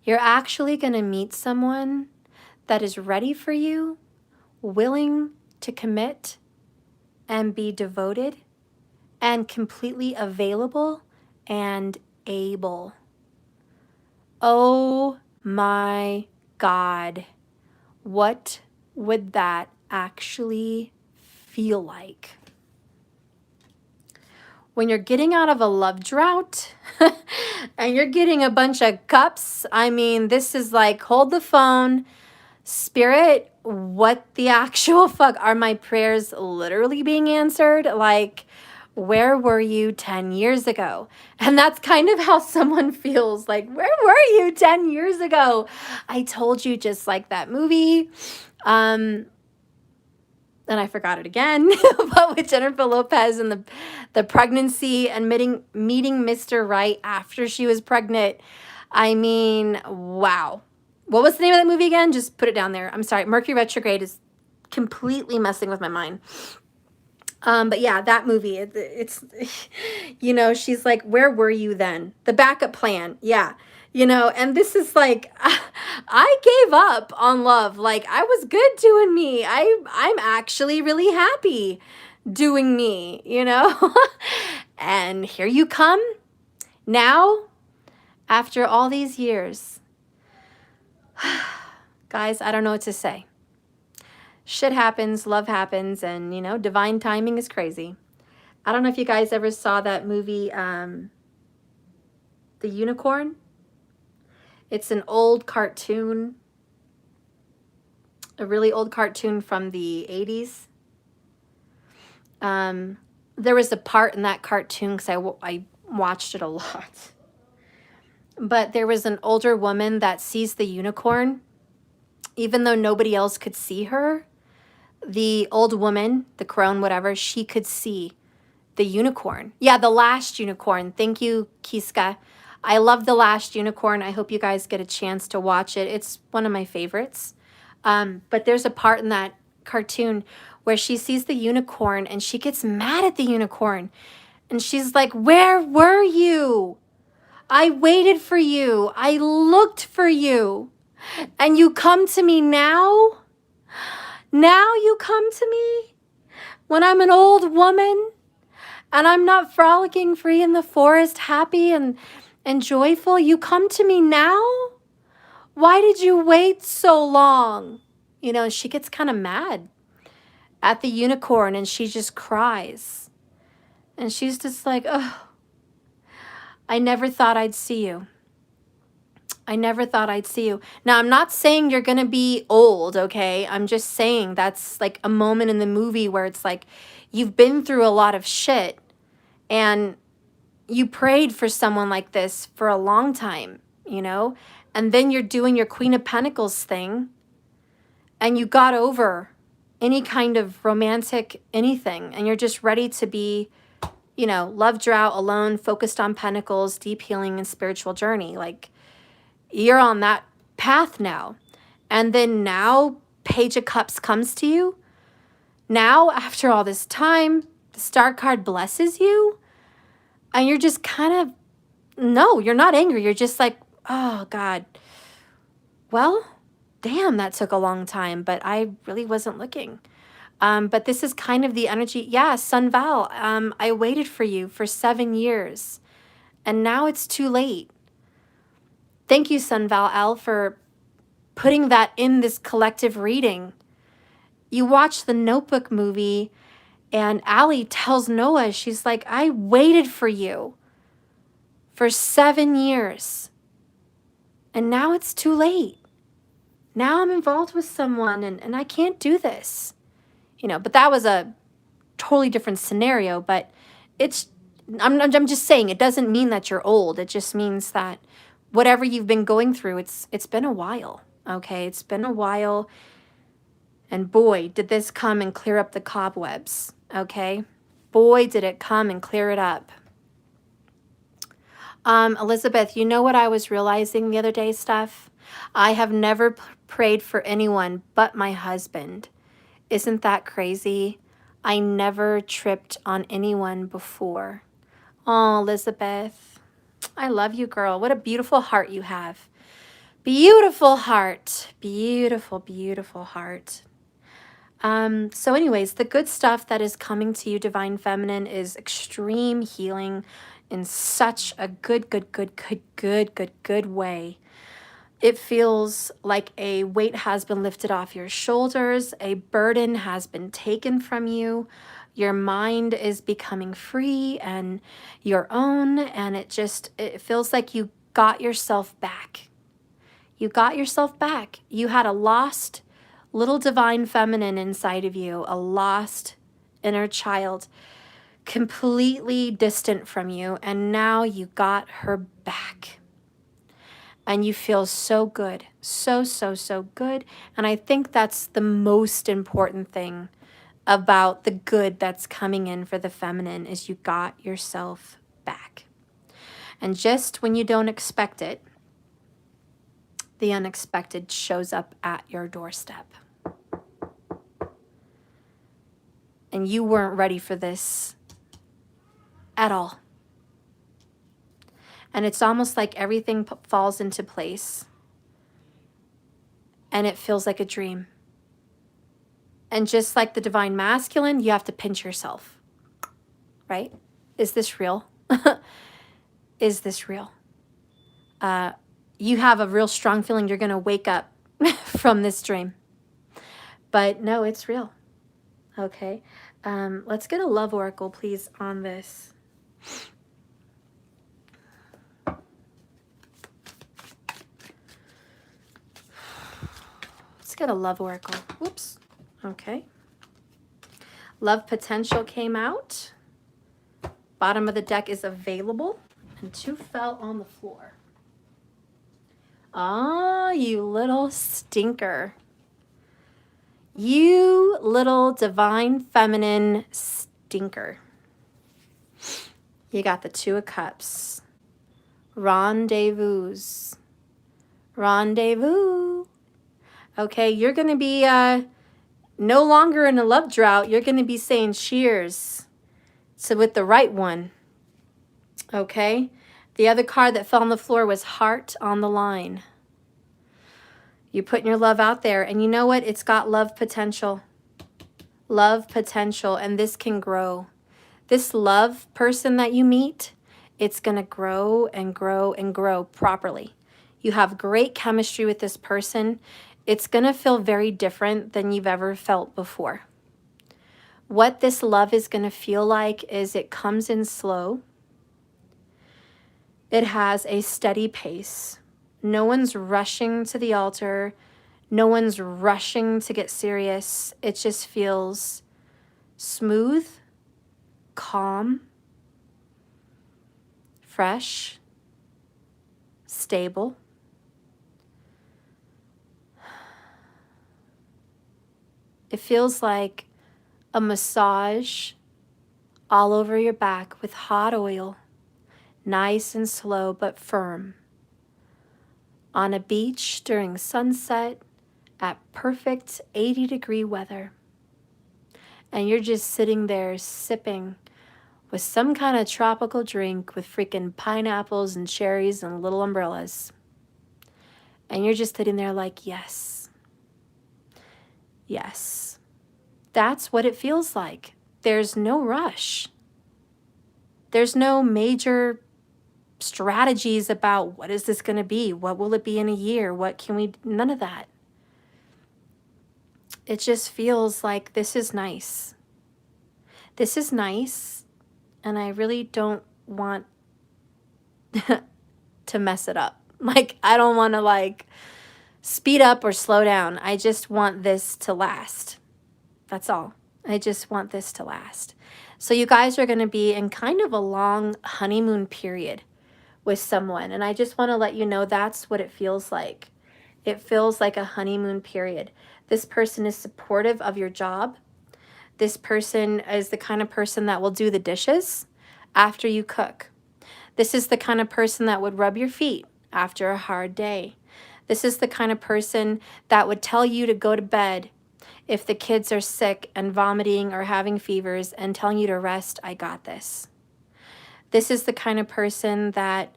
You're actually going to meet someone that is ready for you, willing to commit and be devoted and completely available and able. Oh my God. What would that actually feel like? When you're getting out of a love drought and you're getting a bunch of cups, I mean, this is like, hold the phone, Spirit, what the actual fuck? Are my prayers literally being answered? Like, where were you 10 years ago? And that's kind of how someone feels like, where were you 10 years ago? I told you, just like that movie. And I forgot it again, but with Jennifer Lopez and the pregnancy and meeting Mr. Right after she was pregnant. I mean, wow. What was the name of that movie again? Just put it down there. I'm sorry. Mercury retrograde is completely messing with my mind. But yeah, that movie, it's, you know, she's like, where were you then? The backup plan. Yeah. You know, and this is like, I gave up on love. Like, I was good doing me. I'm actually really happy doing me, you know? And here you come now, after all these years. Guys, I don't know what to say. Shit happens, love happens, and, you know, divine timing is crazy. I don't know if you guys ever saw that movie, The Unicorn. It's an old cartoon, a really old cartoon from the 80s. There was a part in that cartoon, because I watched it a lot. But there was an older woman that sees the unicorn, even though nobody else could see her. The old woman, the crone, whatever, she could see the unicorn. Yeah, The Last Unicorn. Thank you, Kiska. I love The Last Unicorn. I hope you guys get a chance to watch it. It's one of my favorites. But there's a part in that cartoon where she sees the unicorn and she gets mad at the unicorn. And she's like, where were you? I waited for you. I looked for you. And you come to me now? Now you come to me? When I'm an old woman and I'm not frolicking free in the forest, happy and joyful, you come to me now? Why did you wait so long? You know, she gets kind of mad at the unicorn and she just cries. And she's just like, oh, I never thought I'd see you. I never thought I'd see you. Now, I'm not saying you're going to be old, okay? I'm just saying that's like a moment in the movie where it's like you've been through a lot of shit and you prayed for someone like this for a long time, you know? And then you're doing your Queen of Pentacles thing and you got over any kind of romantic anything and you're just ready to be, you know, love drought, alone, focused on pentacles, deep healing and spiritual journey. Like, you're on that path now. And then now Page of Cups comes to you. Now, after all this time, the Star card blesses you. And you're just kind of, no, you're not angry. You're just like, oh, God. Well, damn, that took a long time, but I really wasn't looking. But this is kind of the energy. Yeah, Sun Val, I waited for you for 7 years, and now it's too late. Thank you, Sun Val Al, for putting that in this collective reading. You watch the Notebook movie, and Allie tells Noah, she's like, I waited for you for 7 years, and now it's too late. Now I'm involved with someone, and I can't do this. You know, but that was a totally different scenario, but I'm just saying, it doesn't mean that you're old. It just means that whatever you've been going through, it's been a while, okay? It's been a while, and boy, did this come and clear up the cobwebs, okay? Boy, did it come and clear it up. Elizabeth, you know what I was realizing the other day, Steph? I have never prayed for anyone but my husband. Isn't that crazy? I never tripped on anyone before. Oh, Elizabeth, I love you, girl. What a beautiful heart you have. Beautiful heart. Beautiful, beautiful heart. So anyways, the good stuff that is coming to you, Divine Feminine, is extreme healing in such a good way. It feels like a weight has been lifted off your shoulders. A burden has been taken from you. Your mind is becoming free and your own. And it feels like you got yourself back. You got yourself back. You had a lost little divine feminine inside of you, a lost inner child, completely distant from you. And now you got her back. And you feel so good, so good. And I think that's the most important thing about the good that's coming in for the feminine, is you got yourself back. And just when you don't expect it, the unexpected shows up at your doorstep. And you weren't ready for this at all. And it's almost like everything falls into place. And it feels like a dream. And just like the divine masculine, you have to pinch yourself. Right? Is this real? Is this real? You have a real strong feeling you're going to wake up from this dream. But no, it's real. Okay. Let's get a love oracle, please, on this. Let's get a love oracle. Whoops. Okay. Love potential came out. Bottom of the deck is available. And 2 fell on the floor. Ah, you little stinker. You little divine feminine stinker. You got the 2 of Cups. Rendezvous. Rendezvous. Okay, you're going to be no longer in a love drought. You're going to be saying cheers with the right one. Okay? The other card that fell on the floor was Heart on the Line. You're putting your love out there. And you know what? It's got love potential. Love potential. And this can grow. This love person that you meet, it's going to grow and grow and grow properly. You have great chemistry with this person. It's going to feel very different than you've ever felt before. What this love is going to feel like is it comes in slow. It has a steady pace. No one's rushing to the altar. No one's rushing to get serious. It just feels smooth, calm, fresh, stable. It feels like a massage all over your back with hot oil, nice and slow but firm. On a beach during sunset at perfect 80-degree weather. And you're just sitting there sipping with some kind of tropical drink with freaking pineapples and cherries and little umbrellas. And you're just sitting there like, yes. Yes. That's what it feels like. There's no rush. There's no major strategies about what is this going to be? What will it be in a year? What can we, none of that. It just feels like this is nice. This is nice, and I really don't want to mess it up. Like, I don't want to like speed up or slow down. I just want this to last. That's all. I just want this to last. So you guys are going to be in kind of a long honeymoon period with someone. And I just want to let you know that's what it feels like. It feels like a honeymoon period. This person is supportive of your job. This person is the kind of person that will do the dishes after you cook. This is the kind of person that would rub your feet after a hard day. This is the kind of person that would tell you to go to bed if the kids are sick and vomiting or having fevers and telling you to rest. I got this. This is the kind of person that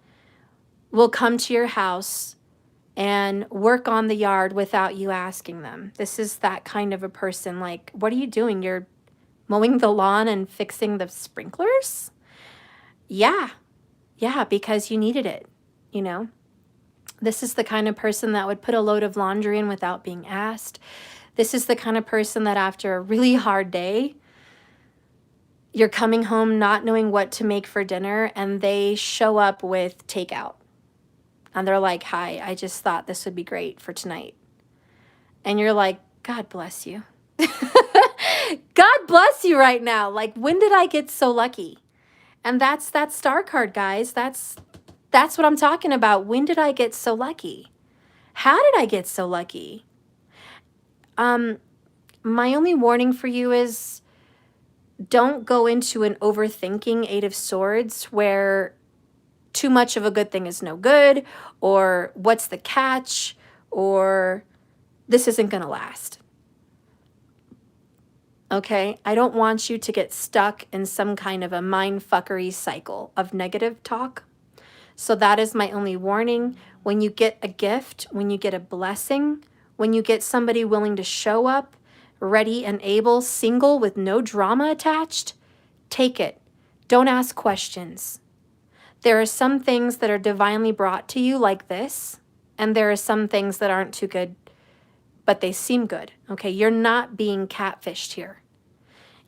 will come to your house and work on the yard without you asking them. This is that kind of a person. Like, what are you doing? You're mowing the lawn and fixing the sprinklers? Yeah, because you needed it, you know? This is the kind of person that would put a load of laundry in without being asked. This is the kind of person that after a really hard day, you're coming home not knowing what to make for dinner, and they show up with takeout. And they're like, hi, I just thought this would be great for tonight. And you're like, God bless you. God bless you right now. Like, when did I get so lucky? And that's that star card, guys. That's what I'm talking about. When did I get so lucky? How did I get so lucky? My only warning for you is don't go into an overthinking Eight of Swords where too much of a good thing is no good, or what's the catch, or this isn't going to last. Okay? I don't want you to get stuck in some kind of a mindfuckery cycle of negative talk. So that is my only warning. When you get a gift, when you get a blessing, when you get somebody willing to show up, ready and able, single with no drama attached, take it. Don't ask questions. There are some things that are divinely brought to you like this, and there are some things that aren't too good, but they seem good. Okay, you're not being catfished here.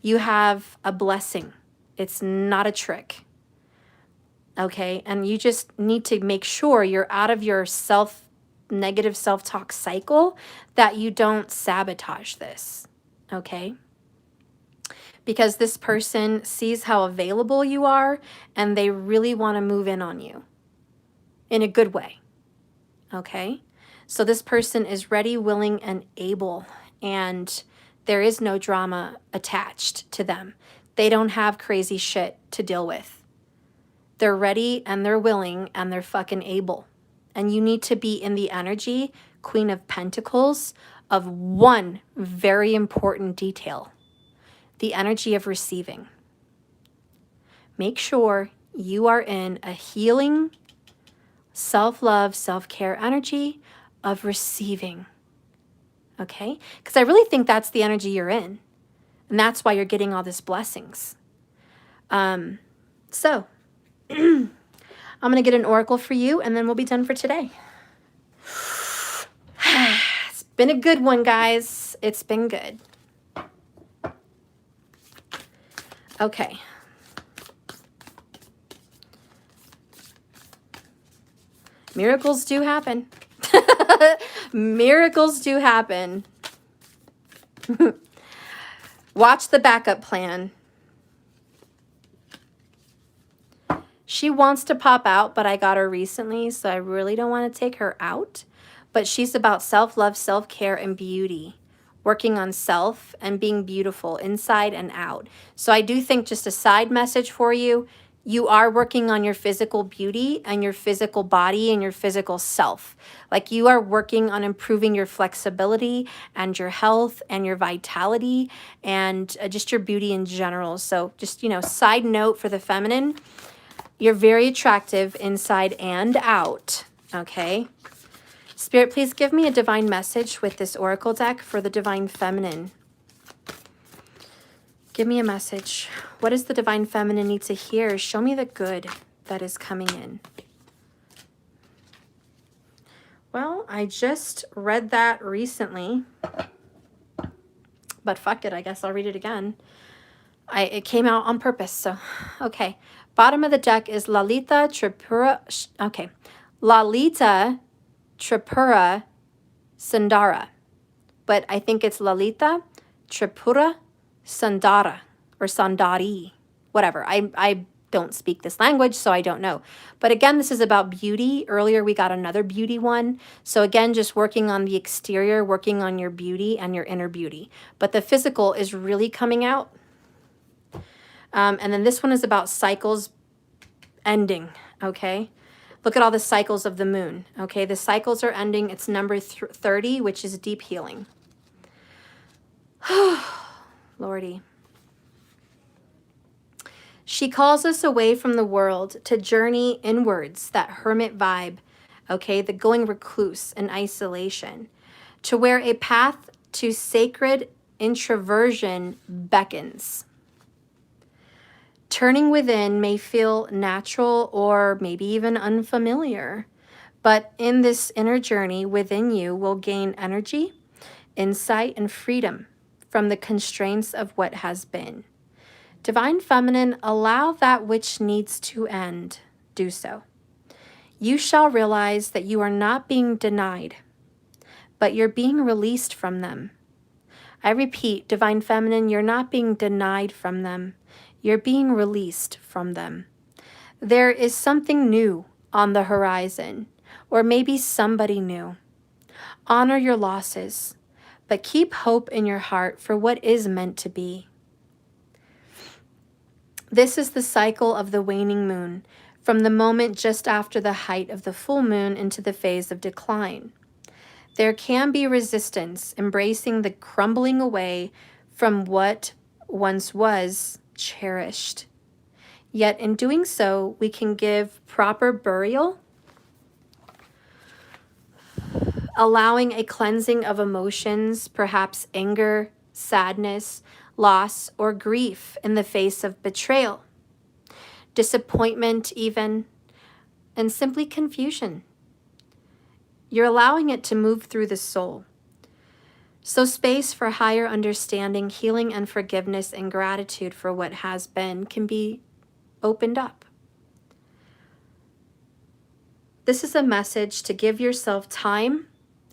You have a blessing. It's not a trick. Okay, and you just need to make sure you're out of your negative self-talk cycle, that you don't sabotage this, okay? Because this person sees how available you are, and they really want to move in on you in a good way, okay? So this person is ready, willing, and able, and there is no drama attached to them. They don't have crazy shit to deal with. They're ready, and they're willing, and they're fucking able. And you need to be in the energy, Queen of Pentacles, of one very important detail. The energy of receiving. Make sure you are in a healing, self-love, self-care energy of receiving. Okay? Because I really think that's the energy you're in. And that's why you're getting all these blessings. So, I'm going to get an oracle for you, and then we'll be done for today. It's been a good one, guys. It's been good. Okay. Miracles do happen. Miracles do happen. Watch the backup plan. She wants to pop out, but I got her recently, so I really don't want to take her out. But she's about self-love, self-care, and beauty. Working on self and being beautiful inside and out. So I do think, just a side message for you, you are working on your physical beauty and your physical body and your physical self. Like, you are working on improving your flexibility and your health and your vitality and just your beauty in general. So just, side note for the feminine, you're very attractive inside and out, okay? Spirit, please give me a divine message with this oracle deck for the divine feminine. Give me a message. What does the Divine Feminine need to hear? Show me the good that is coming in. Well, I just read that recently, but fuck it, I guess I'll read it again. It came out on purpose, so, okay. Bottom of the deck is Lalita Tripura, okay. Lalita Tripura Sundara, but I think it's Lalita Tripura Sundara, or Sundari, whatever. I don't speak this language, so I don't know. But again, this is about beauty. Earlier, we got another beauty one. So again, just working on the exterior, working on your beauty and your inner beauty. But the physical is really coming out. And then this one is about cycles ending, okay? Look at all the cycles of the moon, okay? The cycles are ending. It's number 30, which is deep healing. Lordy. She calls us away from the world to journey inwards, that hermit vibe, okay? The going recluse and isolation, to where a path to sacred introversion beckons. Turning within may feel natural or maybe even unfamiliar, but in this inner journey within you will gain energy, insight, and freedom from the constraints of what has been. Divine Feminine, allow that which needs to end. Do so. You shall realize that you are not being denied, but you're being released from them. I repeat, Divine Feminine, you're not being denied from them. You're being released from them. There is something new on the horizon, or maybe somebody new. Honor your losses, but keep hope in your heart for what is meant to be. This is the cycle of the waning moon, from the moment just after the height of the full moon into the phase of decline. There can be resistance, embracing the crumbling away from what once was cherished. Yet in doing so, we can give proper burial, allowing a cleansing of emotions, perhaps anger, sadness, loss, or grief in the face of betrayal, disappointment even, and simply confusion. You're allowing it to move through the soul. So space for higher understanding, healing, and forgiveness and gratitude for what has been can be opened up. This is a message to give yourself time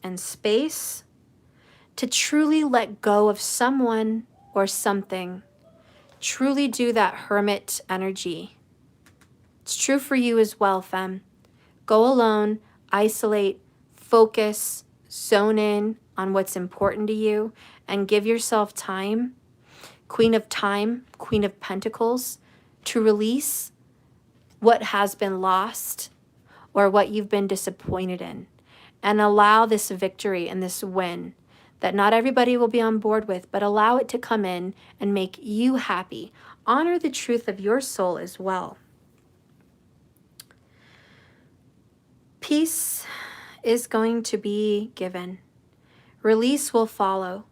and space to truly let go of someone or something. Truly do that hermit energy. It's true for you as well, femme. Go alone, isolate, focus, zone in on what's important to you, and give yourself time, Queen of Time, Queen of Pentacles, to release what has been lost or what you've been disappointed in, and allow this victory and this win that not everybody will be on board with, but allow it to come in and make you happy. Honor the truth of your soul as well. Peace is going to be given. Release will follow.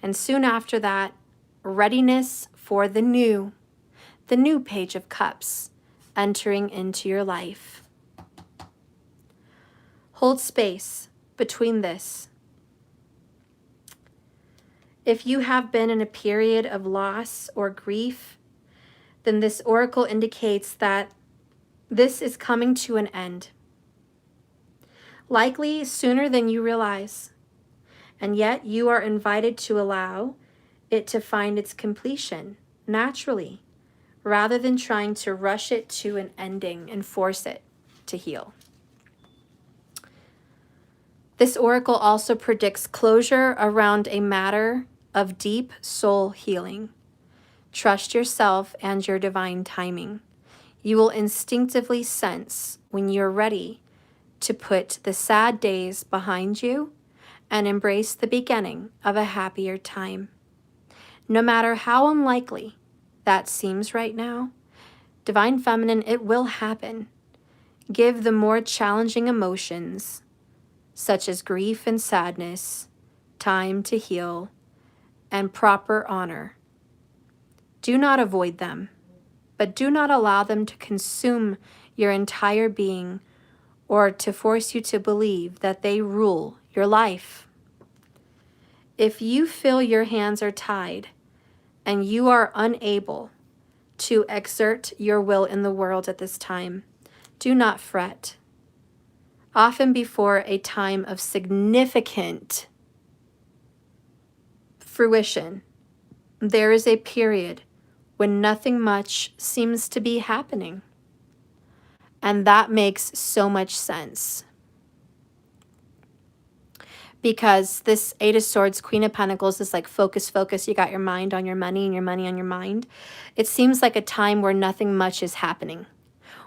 And soon after that, readiness for the new Page of Cups entering into your life. Hold space between this. If you have been in a period of loss or grief, then this oracle indicates that this is coming to an end. Likely sooner than you realize. And yet you are invited to allow it to find its completion naturally, rather than trying to rush it to an ending and force it to heal. This oracle also predicts closure around a matter of deep soul healing. Trust yourself and your divine timing. You will instinctively sense when you're ready to put the sad days behind you and embrace the beginning of a happier time. No matter how unlikely that seems right now, Divine Feminine, it will happen. Give the more challenging emotions, such as grief and sadness, time to heal and proper honor. Do not avoid them, but do not allow them to consume your entire being or to force you to believe that they rule your life. If you feel your hands are tied and you are unable to exert your will in the world at this time, do not fret. Often before a time of significant fruition, there is a period when nothing much seems to be happening. And that makes so much sense. Because this Eight of Swords, Queen of Pentacles is like focus, focus. You got your mind on your money and your money on your mind. It seems like a time where nothing much is happening,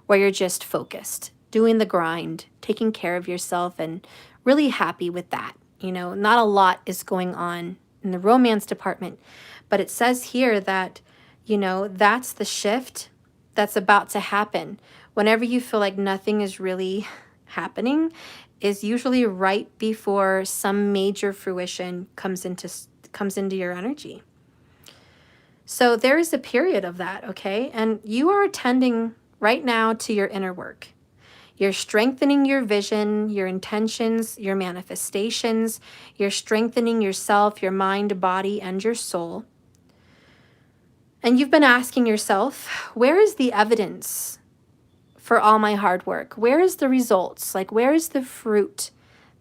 where you're just focused, doing the grind, taking care of yourself, and really happy with that. You know, not a lot is going on in the romance department, but it says here that, you know, that's the shift that's about to happen. Whenever you feel like nothing is really happening, is usually right before some major fruition comes into your energy. So there is a period of that, okay? And you are attending right now to your inner work. You're strengthening your vision, your intentions, your manifestations. You're strengthening yourself, your mind, body, and your soul. And you've been asking yourself, where is the evidence for all my hard work? Where is the results? Like, where is the fruit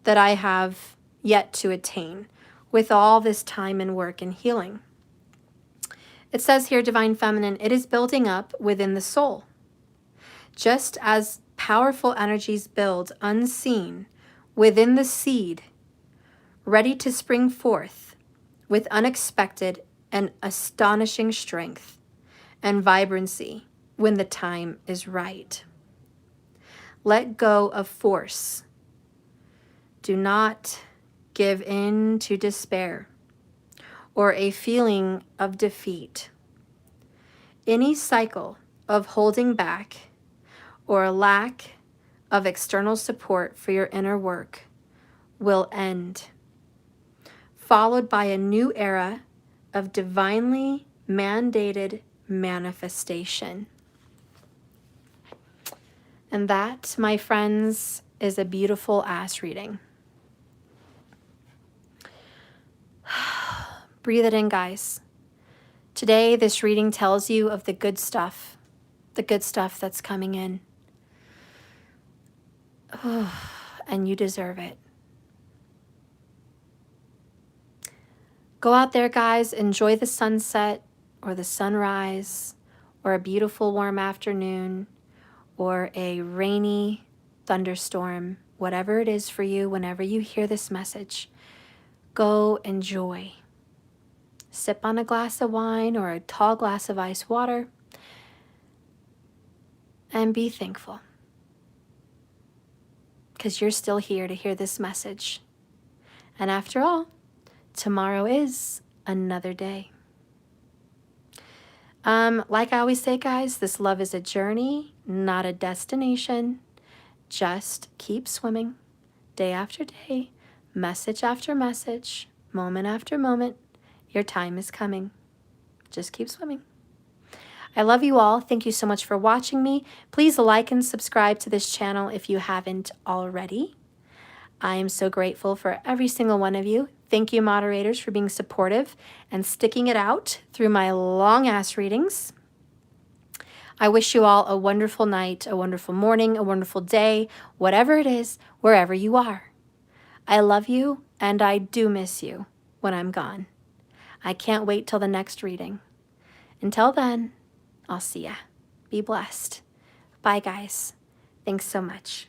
that I have yet to attain with all this time and work and healing? It says here, Divine Feminine, it is building up within the soul. Just as powerful energies build unseen within the seed, ready to spring forth with unexpected and astonishing strength and vibrancy when the time is right. Let go of force. Do not give in to despair or a feeling of defeat. Any cycle of holding back or a lack of external support for your inner work will end, followed by a new era of divinely mandated manifestation. And that, my friends, is a beautiful ass reading. Breathe it in, guys. Today, this reading tells you of the good stuff that's coming in. And you deserve it. Go out there, guys. Enjoy the sunset or the sunrise or a beautiful warm afternoon or a rainy thunderstorm, whatever it is for you, whenever you hear this message, go enjoy. Sip on a glass of wine or a tall glass of ice water and be thankful. Because you're still here to hear this message. And after all, tomorrow is another day. Like I always say, guys, this love is a journey, not a destination. Just keep swimming, day after day, message after message, moment after moment. Your time is coming. Just keep swimming. I love you all. Thank you so much for watching me. Please like and subscribe to this channel if you haven't already. I am so grateful for every single one of you. Thank you, moderators, for being supportive and sticking it out through my long-ass readings. I wish you all a wonderful night, a wonderful morning, a wonderful day, whatever it is, wherever you are. I love you, and I do miss you when I'm gone. I can't wait till the next reading. Until then, I'll see ya. Be blessed. Bye, guys. Thanks so much.